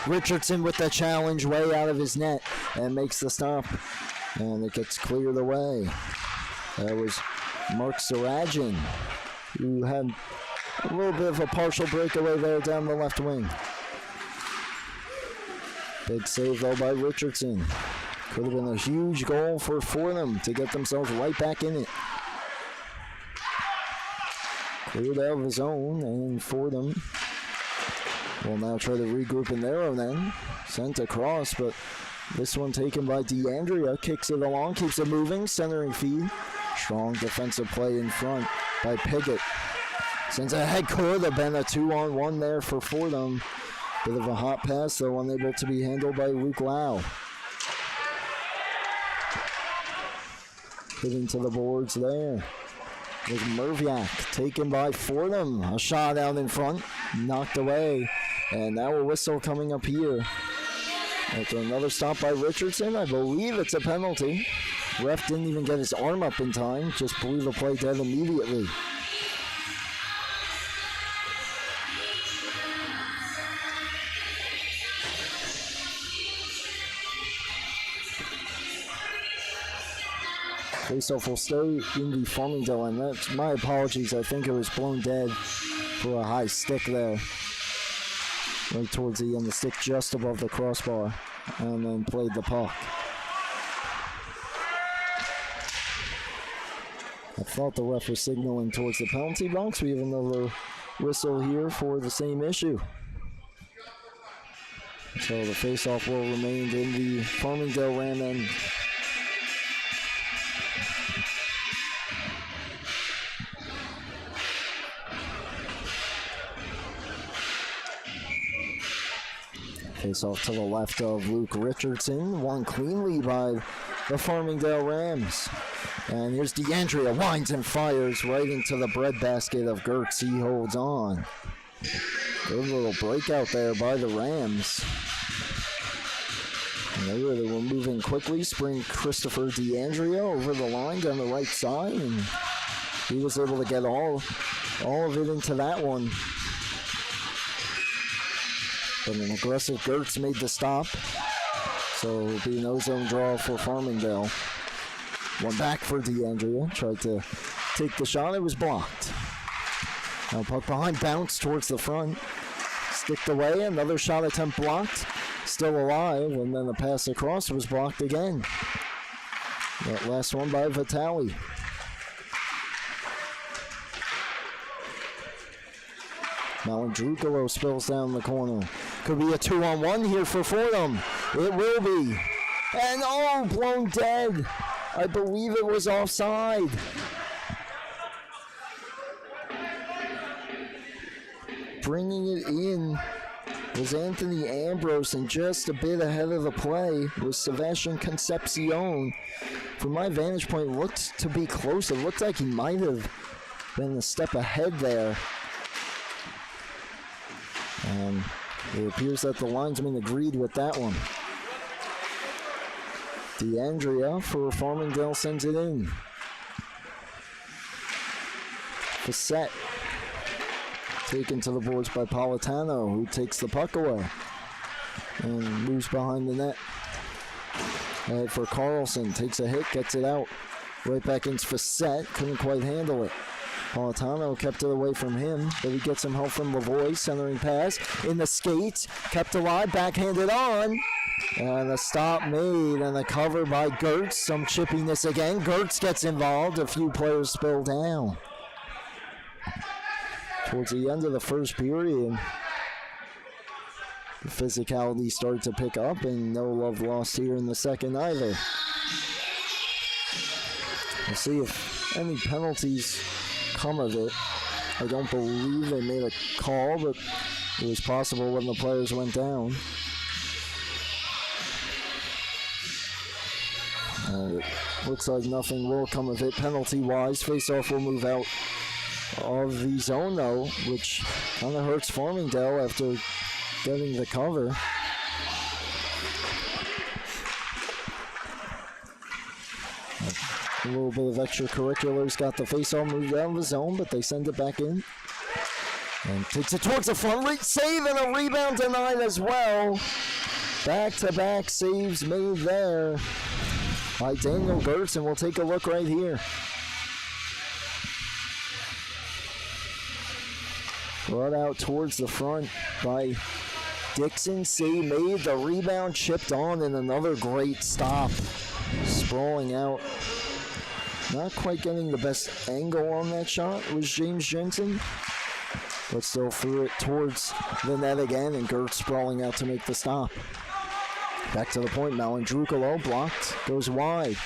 Richardson with the challenge way out of his net and makes the stop. And it gets cleared away. That was Mark Sarajin, who had a little bit of a partial breakaway there down the left wing. Big save though by Richardson. Could have been a huge goal for Fordham to get themselves right back in it. Cleared out of his own, and Fordham will now try to regroup in their own end. Sent across, but this one taken by DeAndrea. Kicks it along, keeps it moving, centering feed. Strong defensive play in front by Piggott. Sends ahead, could have been a 2-on-1 there for Fordham. Bit of a hot pass, though unable to be handled by Luke Lau. Hitting to the boards there. With Merviak taken by Fordham. A shot out in front, knocked away. And now a whistle coming up here. After another stop by Richardson, I believe it's a penalty. Ref didn't even get his arm up in time, just blew the play dead immediately. Faceoff will stay in the Farmingdale, and that's my apologies. I think it was blown dead for a high stick there. Right towards the end, the stick just above the crossbar, and then played the puck. I thought the ref was signaling towards the penalty box. We have another whistle here for the same issue. So the faceoff will remain in the Farmingdale Ram end. Face off to the left of Luke Richardson. Won cleanly by the Farmingdale Rams. And here's DeAndrea, winds and fires right into the breadbasket of Gertz. He holds on. Good little breakout there by the Rams. And they were moving quickly. Spring Christopher DeAndrea over the line down the right side. And he was able to get all of it into that one. But an aggressive Gertz made the stop. So it'll be no zone draw for Farmingdale. One back for DeAndrea. Tried to take the shot. It was blocked. Now puck behind, bounce towards the front. Sticked away. Another shot attempt blocked. Still alive. And then the pass across was blocked again. That last one by Vitale. Now Drukalo spills down the corner. Could be a 2-on-1 here for Fordham. It will be. And oh, blown dead. I believe it was offside. Bringing it in was Anthony Ambrose, and just a bit ahead of the play was Sebastian Concepcion. From my vantage point, looked to be close. It looked like he might have been a step ahead there. And it appears that the linesman agreed with that one. DeAndrea for Farmingdale sends it in. Facette taken to the boards by Politano, who takes the puck away and moves behind the net. Head for Carlson, takes a hit, gets it out. Right back into Facette, couldn't quite handle it. Politano kept it away from him, but he gets some help from Lavoie. Centering pass in the skates, kept alive, backhanded on. And a stop made and a cover by Gertz. Some chippiness again. Gertz gets involved. A few players spill down. Towards the end of the first period, the physicality started to pick up, and no love lost here in the second either. We'll see if any penalties come of it. I don't believe they made a call, but it was possible when the players went down. It looks like nothing will come of it penalty-wise. Face-off will move out of the zone, though, which kind of hurts Farmingdale after getting the cover. A little bit of extracurriculars got the face-off moved out of the zone, but they send it back in. And takes it towards the front. Save and a rebound denied as well. Back-to-back saves made there by Daniel Gertz, and we'll take a look right here. Brought out towards the front by Dixon. Save made, the rebound chipped on, and another great stop. Sprawling out. Not quite getting the best angle on that shot was James Jensen. but still threw it towards the net again, and Gertz sprawling out to make the stop. Back to the point, Malandrukalo blocked, goes wide.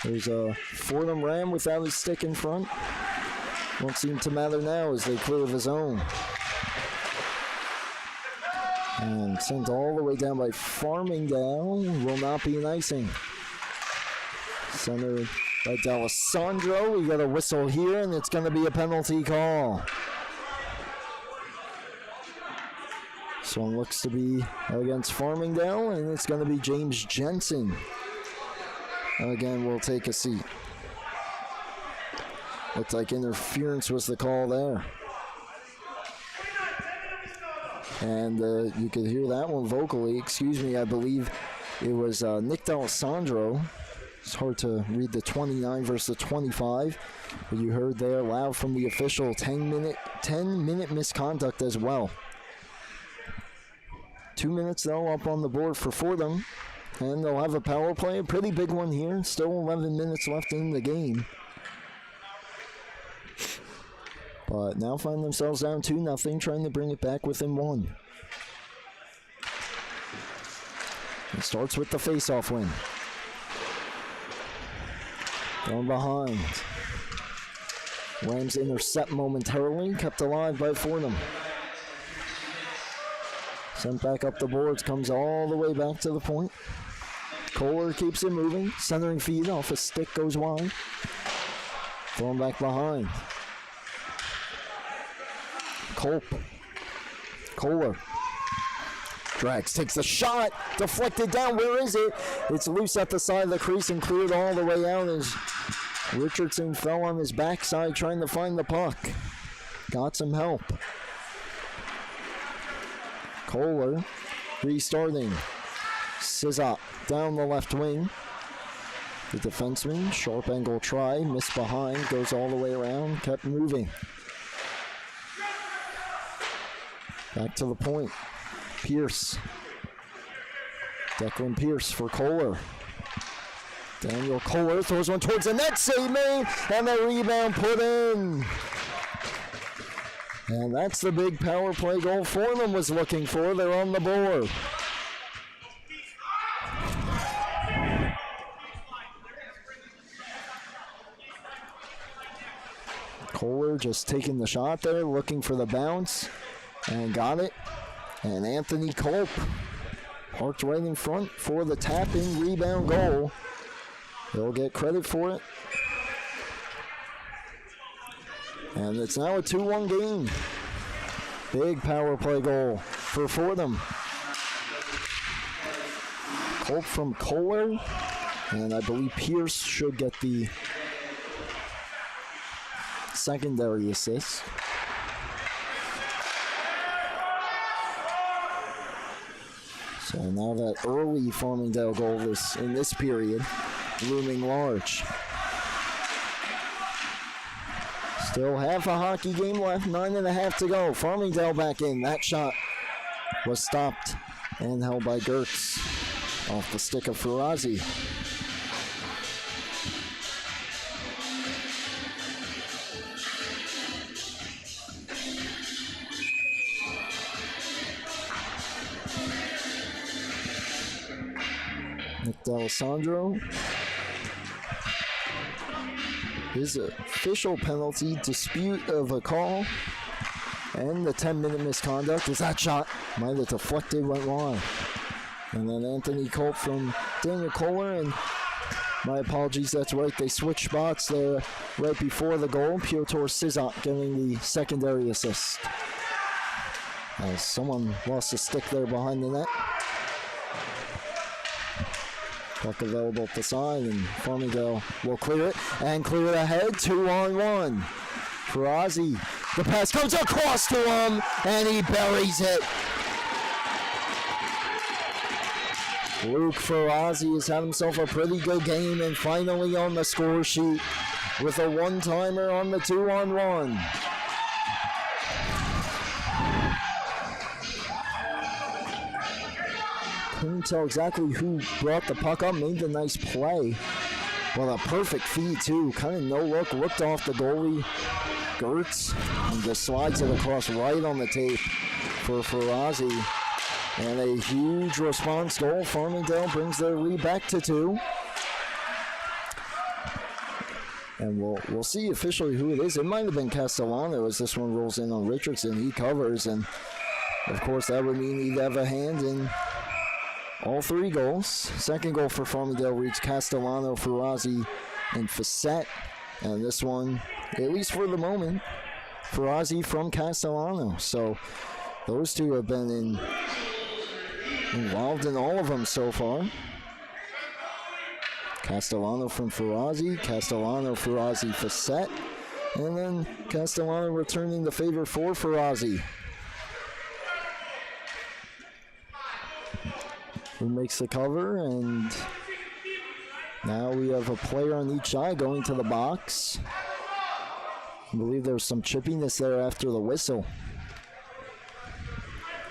There's a Fordham Ram without his stick in front. Won't seem to matter now as they clear the zone. And sent all the way down by Farmingdale. Will not be an icing. Centered by D'Alessandro. We got a whistle here, and it's going to be a penalty call. So it looks to be against Farmingdale, and it's going to be James Jensen. Again, we'll take a seat. Looked like interference was the call there. And you could hear that one vocally. Excuse me, I believe it was Nick D'Alessandro. It's hard to read the 29 versus the 25. But you heard there loud from the official 10-minute misconduct as well. 2 minutes, though, up on the board for Fordham. And they'll have a power play, a pretty big one here. Still 11 minutes left in the game. But now find themselves down 2-0, trying to bring it back within 1. It starts with the face-off win. Going behind. Rams intercept momentarily, kept alive by Fordham. Sent back up the boards, comes all the way back to the point. Kohler keeps it moving, centering feed off a stick, goes wide. Thrown back behind. Kohler drags, takes the shot, deflected down. Where is it? It's loose at the side of the crease and cleared all the way out as Richardson fell on his backside trying to find the puck. Got some help. Kohler restarting. Sizot down the left wing. The defenseman, sharp angle try, missed behind, goes all the way around, kept moving. Back to the point. Pierce. Declan Pierce for Kohler. Daniel Kohler throws one towards the net, save made, and the rebound put in. And that's the big power play goal Fordham was looking for. They're on the board. Kohler just taking the shot there, looking for the bounce, and got it. And Anthony Culp parked right in front for the tap-in rebound goal. He'll get credit for it. And it's now a 2-1 game. Big power play goal for Fordham. Culp from Kohler, and I believe Pierce should get the secondary assist. So now that early Farmingdale goal is in this period looming large. Still half a hockey game left, 9.5 to go. Farmingdale back in. That shot was stopped and held by Gertz off the stick of Farazi. Nick D'Alessandro. His official penalty, dispute of a call, and the 10-minute misconduct as that shot might have deflected, went wide. And then Anthony Culp from Daniel Kohler, and my apologies, that's right, they switched spots there right before the goal. Piotr Sizot getting the secondary assist. As someone lost a stick there behind the net. Puck available at the side, and Farmingdale will clear it, and clear it ahead, 2-on-1. Farazi, the pass comes across to him, and he buries it. Luke Farazi has had himself a pretty good game, and finally on the score sheet with a one-timer on the 2-on-1. Couldn't tell exactly who brought the puck up, made the nice play. Well, a perfect feed, too. Kind of no look, looked off the goalie. Gertz and just slides it across right on the tape for Farazi. And a huge response goal. Farmingdale brings their lead back to 2. And we'll see officially who it is. It might have been Castellano as this one rolls in on Richardson. He covers, and of course that would mean he'd have a hand in all 3 goals. Second goal for Farmingdale reached Castellano, Farazi, and Facette. And this one, at least for the moment, Farazi from Castellano. So those two have been involved in all of them so far. Castellano from Farazi, Castellano, Farazi, Facette, and then Castellano returning the favor for Farazi, who makes the cover, and now we have a player on each side going to the box. I believe there's some chippiness there after the whistle.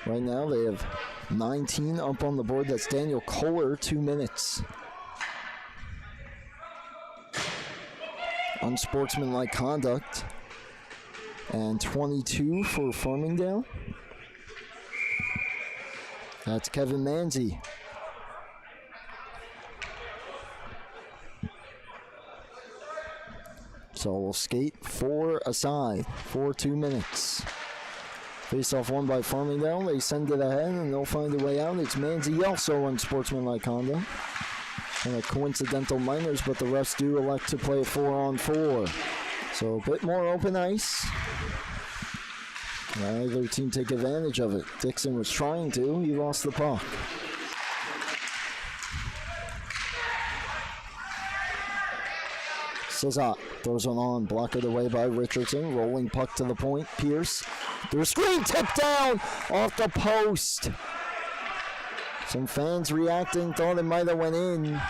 Right now they have 19 up on the board. That's Daniel Kohler, 2 minutes. Unsportsmanlike conduct, and 22 for Farmingdale. That's Kevin Manzi. So we'll skate 4 aside for 2 minutes. Face off won by Farmingdale. They send it ahead and they'll find a way out. It's Manzi also unsportsmanlike conduct. And a coincidental minors, but the refs do elect to play 4-on-4. So a bit more open ice. Neither team take advantage of it. Dixon was trying to. He lost the puck. Cezat throws one on, blocked away by Richardson. Rolling puck to the point. Pierce. Through a screen, tipped down off the post. Some fans reacting, thought it might have went in.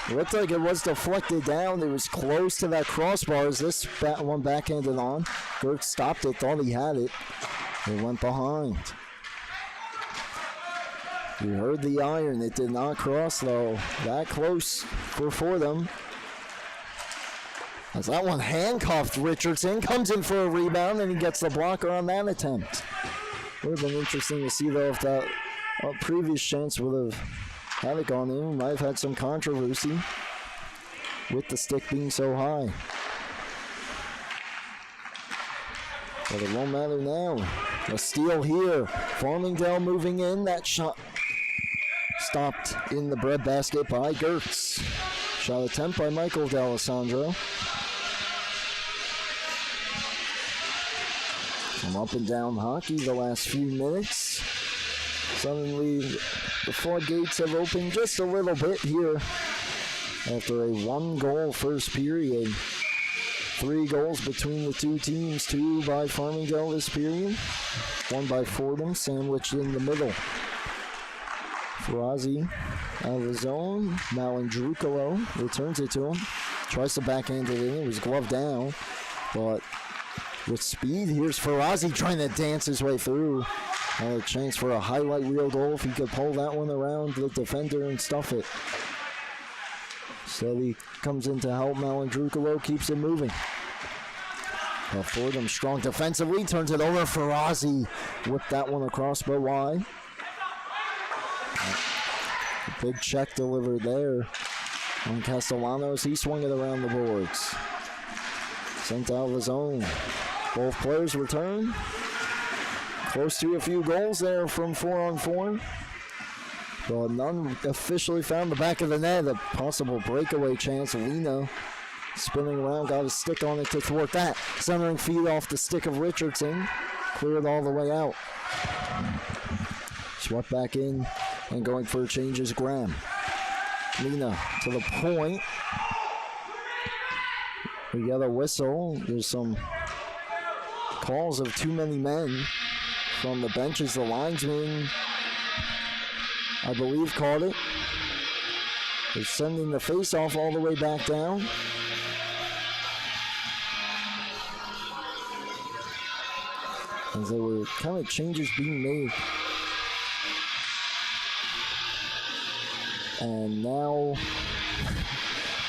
It looked like it was deflected down. It was close to that crossbar as this one backhanded on. Gertz stopped it, thought he had it. It went behind. We heard the iron. It did not cross, though. That close for Fordham. As that one handcuffed Richardson. Comes in for a rebound, and he gets the blocker on that attempt. Would have been interesting to see, though, if that previous chance would have had it gone in. We might have had some controversy with the stick being so high. But it won't matter now. A steal here. Farmingdale moving in. That shot stopped in the breadbasket by Gertz. Shot attempt by Michael D'Alessandro. From up and down hockey the last few minutes. Suddenly the floodgates have opened just a little bit here after a 1-goal first period. 3 goals between the two teams, 2 by Farmingdale this period, 1 by Fordham, sandwiched in the middle. Farazi out of the zone. Malandrukalo returns it to him. Tries to backhand it in. It was gloved down. But with speed, here's Farazi trying to dance his way through. A chance for a highlight reel goal if he could pull that one around the defender and stuff it. So he comes in to help. Malandrukalo keeps it moving. Fordham strong defensively, turns it over. Farazi whipped that one across but wide. A big check delivered there on Castellanos. He swung it around the boards. Sent out of the zone. Both players return. Close to a few goals there from 4-on-4. But none officially found the back of the net. A possible breakaway chance. Lena spinning around, got a stick on it to thwart that. Centering feed off the stick of Richardson. Cleared all the way out. Swept back in and going for a change is Graham. Lena to the point. We got a whistle. There's some calls of too many men from the benches. The linesman, I believe, caught it. They're sending the face-off all the way back down. As there were kind of changes being made. And now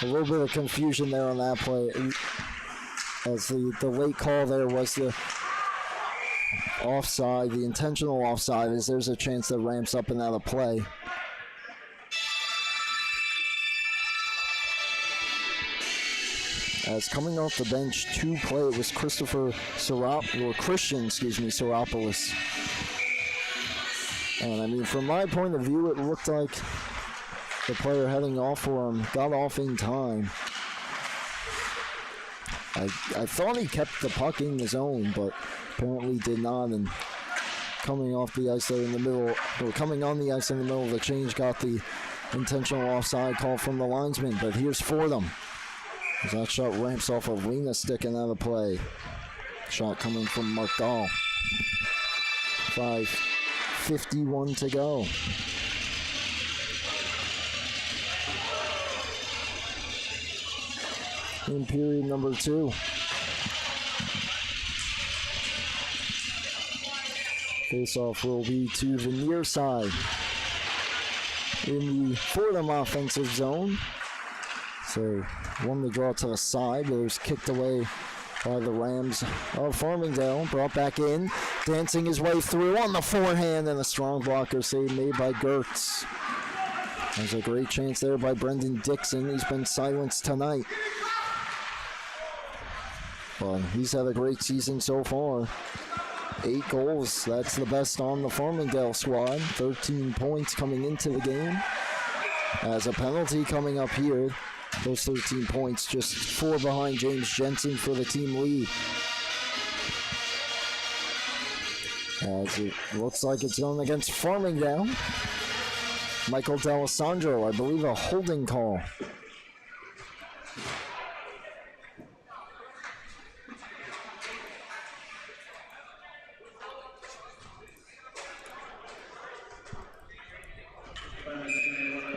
a little bit of confusion there on that play. as the late call there was the offside, the intentional offside, as there's a chance that ramps up and out of play. As coming off the bench to play, it was Christian Seropoulos. And I mean, from my point of view, it looked like the player heading off for him got off in time. I thought he kept the puck in the zone, but apparently did not. And coming off the ice there in the middle, or coming on the ice in the middle of the change, got the intentional offside call from the linesman. But here's Fordham. As that shot ramps off of Lena sticking out of play. Shot coming from Mark Dahl. 5:51 to go. In period number 2. Face-off will be to the near side in the Fordham offensive zone. So one to draw to the side, but it was kicked away by the Rams of Farmingdale. Brought back in, dancing his way through on the forehand, and a strong blocker save made by Gertz. There's a great chance there by Brendan Dixon. He's been silenced tonight, but he's had a great season so far. 8 goals, that's the best on the Farmingdale squad. 13 points coming into the game. As a penalty coming up here, those 13 points, just 4 behind James Jensen for the team lead. As it looks like it's going against Farmingdale. Michael D'Alessandro, I believe a holding call.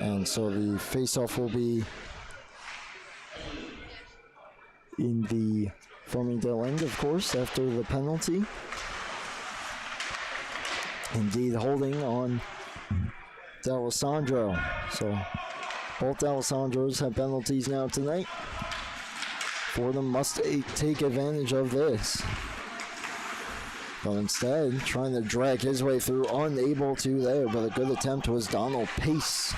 And so the face-off will be in the Farmingdale end, of course, after the penalty. Indeed, holding on D'Alessandro. So both D'Alessandros have penalties now tonight. Fordham must take advantage of this. But instead, trying to drag his way through, unable to there, but a good attempt was Donald Pace.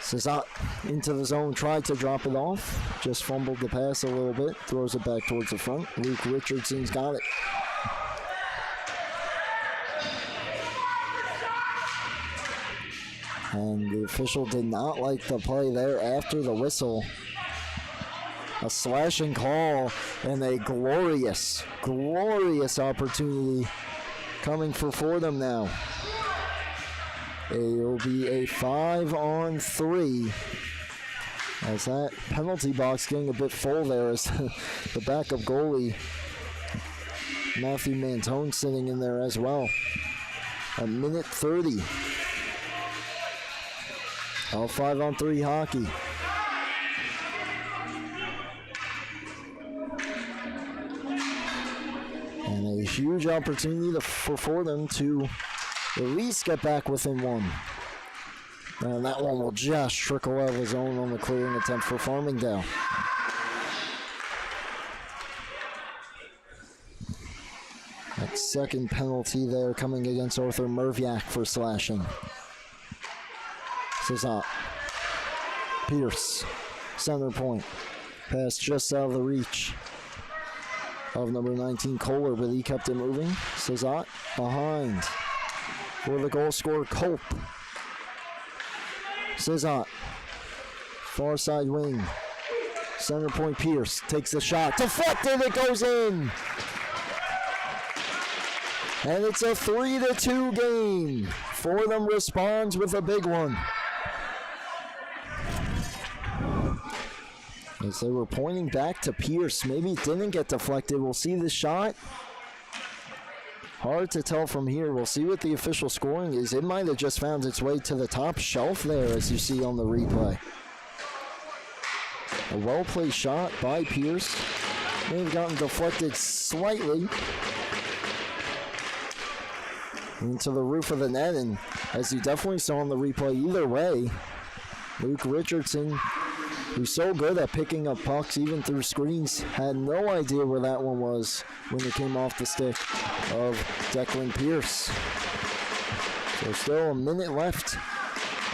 Cesat into the zone, tried to drop it off, just fumbled the pass a little bit, throws it back towards the front. Luke Richardson's got it. And the official did not like the play there after the whistle. A slashing call and a glorious, glorious opportunity coming for Fordham now. It will be a 5-on-3 as that penalty box getting a bit full there as the backup goalie Matthew Mantone sitting in there as well. A minute 30 of 5-on-3 hockey. And a huge opportunity for Fordham to at least get back within 1. And that one will just trickle out of the zone on the clearing attempt for Farmingdale. That second penalty there coming against Arthur Merviak for slashing. Cesat. Pierce. Center point. Pass just out of the reach of number 19 Kohler, but he kept it moving. Cesat behind for the goal scorer, Culp. Cesat, far side wing. Center point, Pierce takes the shot. Deflected, it goes in. And it's a 3-2 game. Fordham responds with a big one. As they were pointing back to Pierce. Maybe it didn't get deflected. We'll see the shot. Hard to tell from here. We'll see what the official scoring is. It might have just found its way to the top shelf there, as you see on the replay. A well-played shot by Pierce. May have gotten deflected slightly into the roof of the net, and as you definitely saw on the replay, either way, Luke Richardson who's so good at picking up pucks even through screens, had no idea where that one was when it came off the stick of Declan Pierce. So still a minute left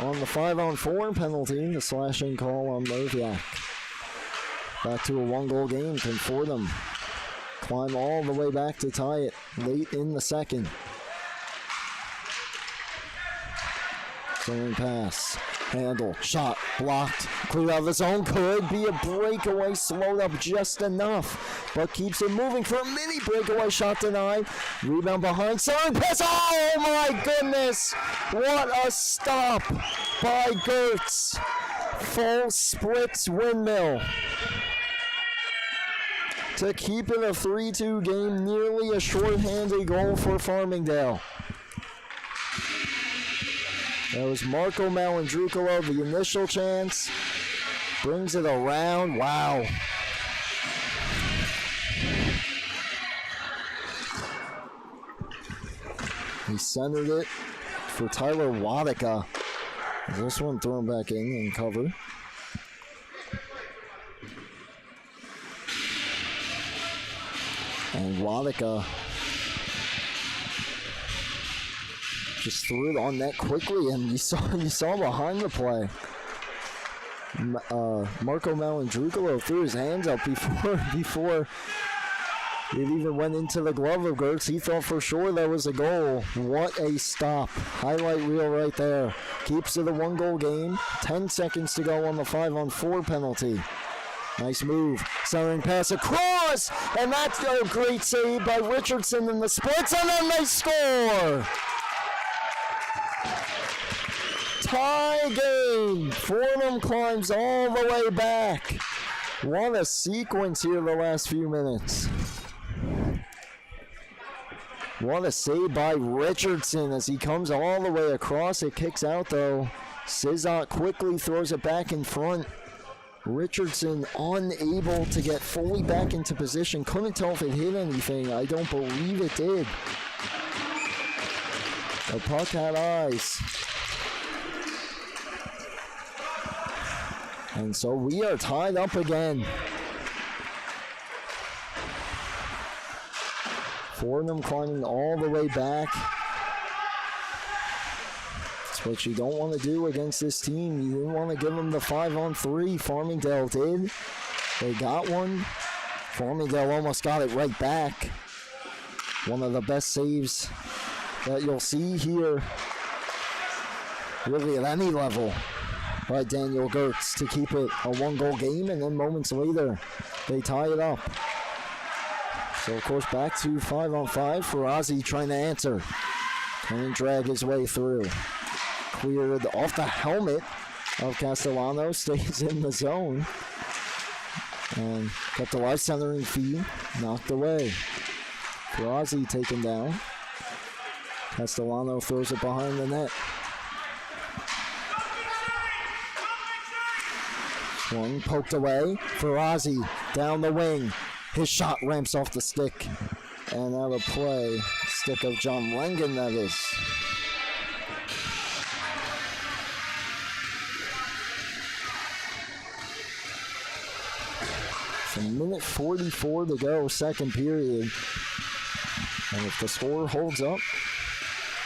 on the 5-on-4 penalty, the slashing call on Merviak. Back to a one-goal game. Can Fordham climb all the way back to tie it late in the second? Centering pass. Handle. Shot. Blocked. Clear out of the zone. Could be a breakaway. Slowed up just enough. But keeps it moving for a mini breakaway. Shot denied. Rebound behind. Centering pass. Oh my goodness. What a stop by Gertz. Full splits windmill to keep it a 3-2 game. Nearly a shorthanded goal for Farmingdale. That was Marco Malandrucolo, the initial chance. Brings it around. Wow. He centered it for Tyler Wadika. This one thrown back in cover. And Wadika just threw it on net quickly, and you saw behind the play. Marco Malandrucolo threw his hands up before it even went into the glove of Gertz. He thought for sure that was a goal. What a stop. Highlight reel right there. Keeps it a one-goal game. 10 seconds to go on the 5-on-4 penalty. Nice move. Centering pass across. And that's a great save by Richardson in the splits. And then they score. Tie game. Fordham climbs all the way back. What a sequence here the last few minutes. What a save by Richardson as he comes all the way across. It kicks out though. Sizot quickly throws it back in front. Richardson unable to get fully back into position. Couldn't tell if it hit anything. I don't believe it did. The puck had eyes. And so we are tied up again. Fordham climbing all the way back. That's what you don't want to do against this team. You didn't want to give them the 5-on-3. Farmingdale did. They got one. Farmingdale almost got it right back. One of the best saves that you'll see here, really at any level, by Daniel Gertz to keep it a one-goal game, and then moments later, they tie it up. So, of course, back to 5-on-5 for Ozzy trying to answer. And drag his way through. Cleared off the helmet of Castellano, stays in the zone. And kept a live centering feed, knocked away. For Ozzy taken down. Castellano throws it behind the net. One poked away for Ozzy, down the wing. His shot ramps off the stick. And out of play, stick of John Langen, that is. It's a minute 44 to go, second period. And if the score holds up,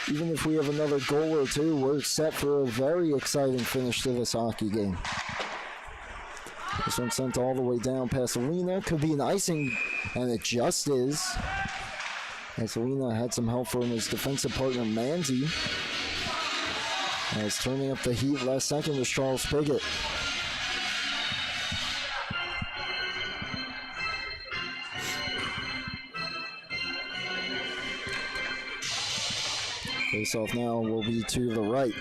even if we have another goal or two, we're set for a very exciting finish to this hockey game. This one sent all the way down past Alina. Could be an icing, and it just is. As Alina had some help from his defensive partner, Manzi. As turning up the heat last second was Charles Piggott. Face-off now will be to the right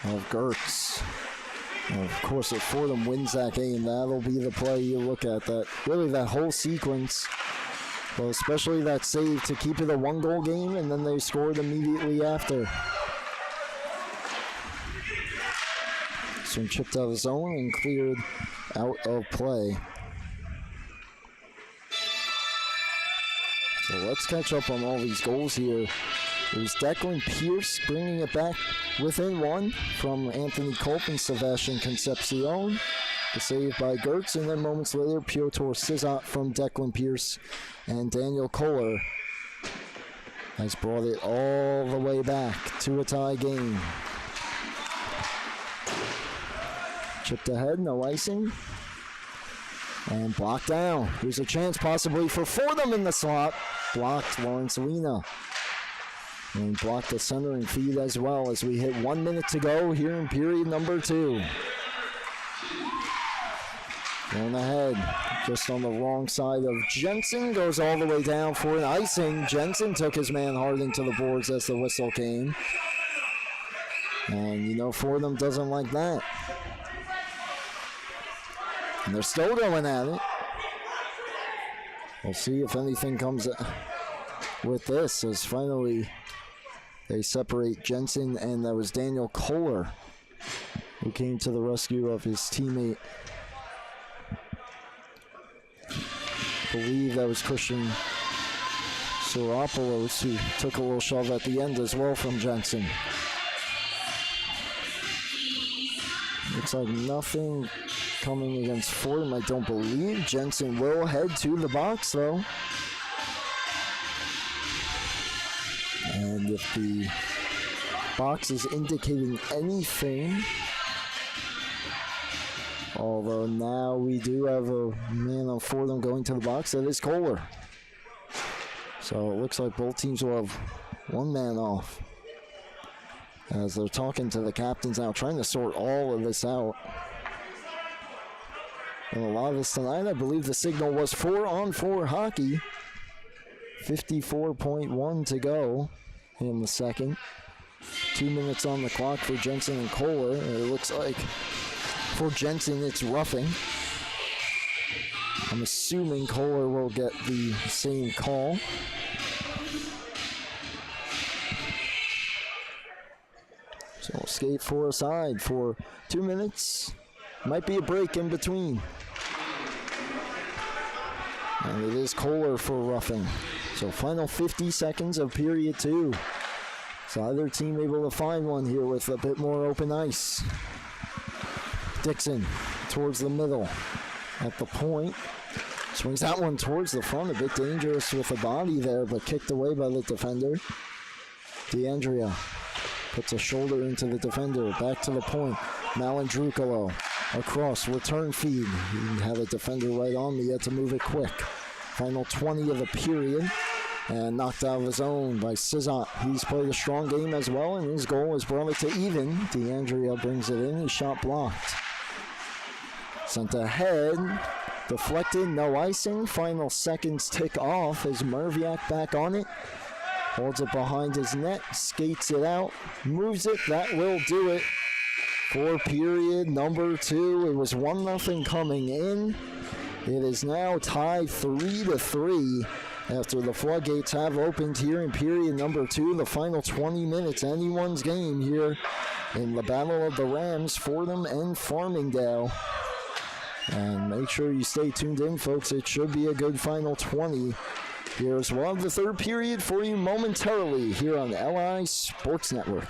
of Gertz. And of course, if Fordham wins that game, that'll be the play you look at. That really, that whole sequence, but especially that save to keep it a one-goal game, and then they scored immediately after. This one chipped out of zone and cleared out of play. So let's catch up on all these goals here It was Declan Pierce bringing it back within one from Anthony Culp and Sebastian Concepcion. The save by Gertz, and then moments later, Piotr Sizot from Declan Pierce and Daniel Kohler has brought it all the way back to a tie game. Chipped ahead, no icing. And blocked down. Here's a chance possibly for Fordham in the slot. Blocked Lawrence Lena. And blocked the centering feed as well as we hit 1 minute to go here in period number 2. Going ahead, just on the wrong side of Jensen, goes all the way down for an icing. Jensen took his man hard into the boards as the whistle came. And you know Fordham doesn't like that. And they're still going at it. We'll see if anything comes with this, as finally they separate Jensen, and that was Daniel Kohler who came to the rescue of his teammate. I believe that was Christian Soropoulos who took a little shove at the end as well from Jensen. Looks like nothing coming against Fordham, I don't believe. Jensen will head to the box though. And if the box is indicating anything, although now we do have a man on Fordham going to the box, that is Kohler. So it looks like both teams will have one man off, as they're talking to the captains now, trying to sort all of this out. And a lot of this tonight, I believe the signal was 4-on-4 hockey. 54.1 to go in the second. 2 minutes on the clock for Jensen and Kohler. And it looks like for Jensen, it's roughing. I'm assuming Kohler will get the same call. So we'll skate for a side for 2 minutes. Might be a break in between. And it is Kohler for roughing. So final 50 seconds of period 2. So either team able to find one here with a bit more open ice. Dixon towards the middle at the point. Swings that one towards the front, a bit dangerous with the body there, but kicked away by the defender. DeAndrea puts a shoulder into the defender, back to the point. Malandrukalo across, return feed. He had a defender right on me, he had to move it quick. Final 20 of the period, and knocked out of his own by Sizot. He's played a strong game as well, and his goal has brought it to even. DeAndrea brings it in, his shot blocked. Sent ahead, deflected, no icing. Final seconds tick off as Merviak back on it. Holds it behind his net, skates it out, moves it. That will do it for period number 2. It was 1-0 coming in. It is now tied 3-3 after the floodgates have opened here in period number 2. The final 20 minutes, anyone's game here in the Battle of the Rams, Fordham and Farmingdale. And make sure you stay tuned in, folks. It should be a good final 20. Here's one of the third period for you momentarily here on LI Sports Network.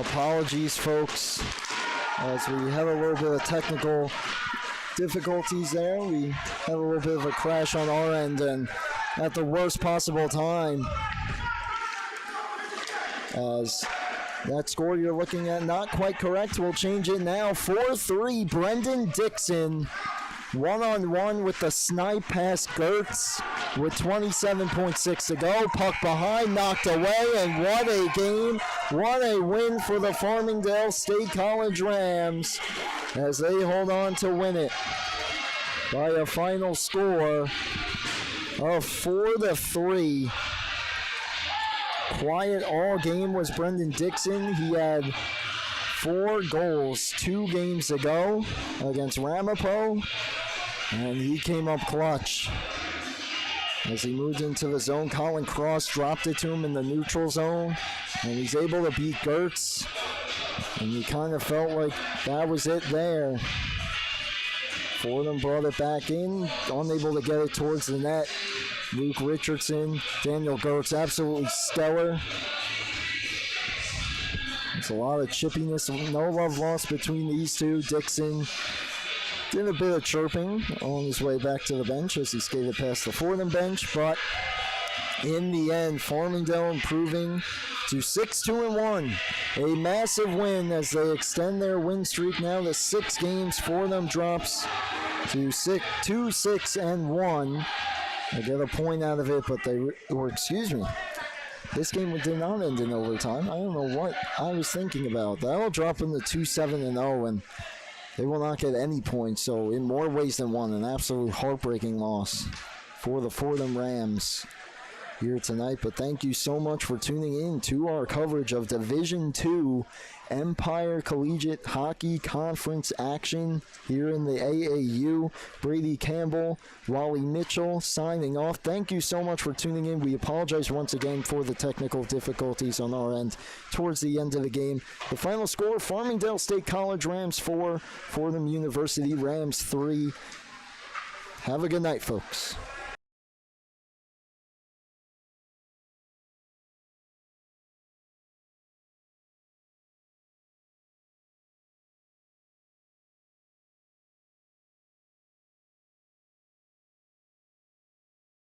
Apologies, folks, as we had a little bit of technical difficulties there. We had a little bit of a crash on our end, and at the worst possible time, as that score you're looking at not quite correct. We'll change it now. 4-3, Brendan Dixon. One-on-one with the snipe past Gertz with 27.6 to go. Puck behind, knocked away, and what a game. What a win for the Farmingdale State College Rams as they hold on to win it by a final score of 4-3. Quiet all game was Brendan Dixon. He had 4 goals 2 games ago against Ramapo, and he came up clutch. As he moved into the zone, Colin Cross dropped it to him in the neutral zone, and he's able to beat Gertz. And you kind of felt like that was it there. Fordham brought it back in, unable to get it towards the net. Luke Richardson, Daniel Gertz, absolutely stellar. There's a lot of chippiness, no love lost between these two. Dixon did a bit of chirping on his way back to the bench as he skated past the Fordham bench, but in the end, Farmingdale improving to 6-2-1. A massive win as they extend their win streak now to 6 games. Fordham drops to 2-6-1. They get a point out of it, but this game did not end in overtime. I don't know what I was thinking about. That'll drop them to 2-7-0, and they will not get any points. So in more ways than one, an absolute heartbreaking loss for the Fordham Rams here tonight. But thank you so much for tuning in to our coverage of Division II Empire Collegiate Hockey Conference action here in the AAU. Brady Campbell, Wally Mitchell signing off. Thank you so much for tuning in. We apologize once again for the technical difficulties on our end towards the end of the game. The final score, Farmingdale State College Rams 4, Fordham University Rams 3. Have a good night, folks.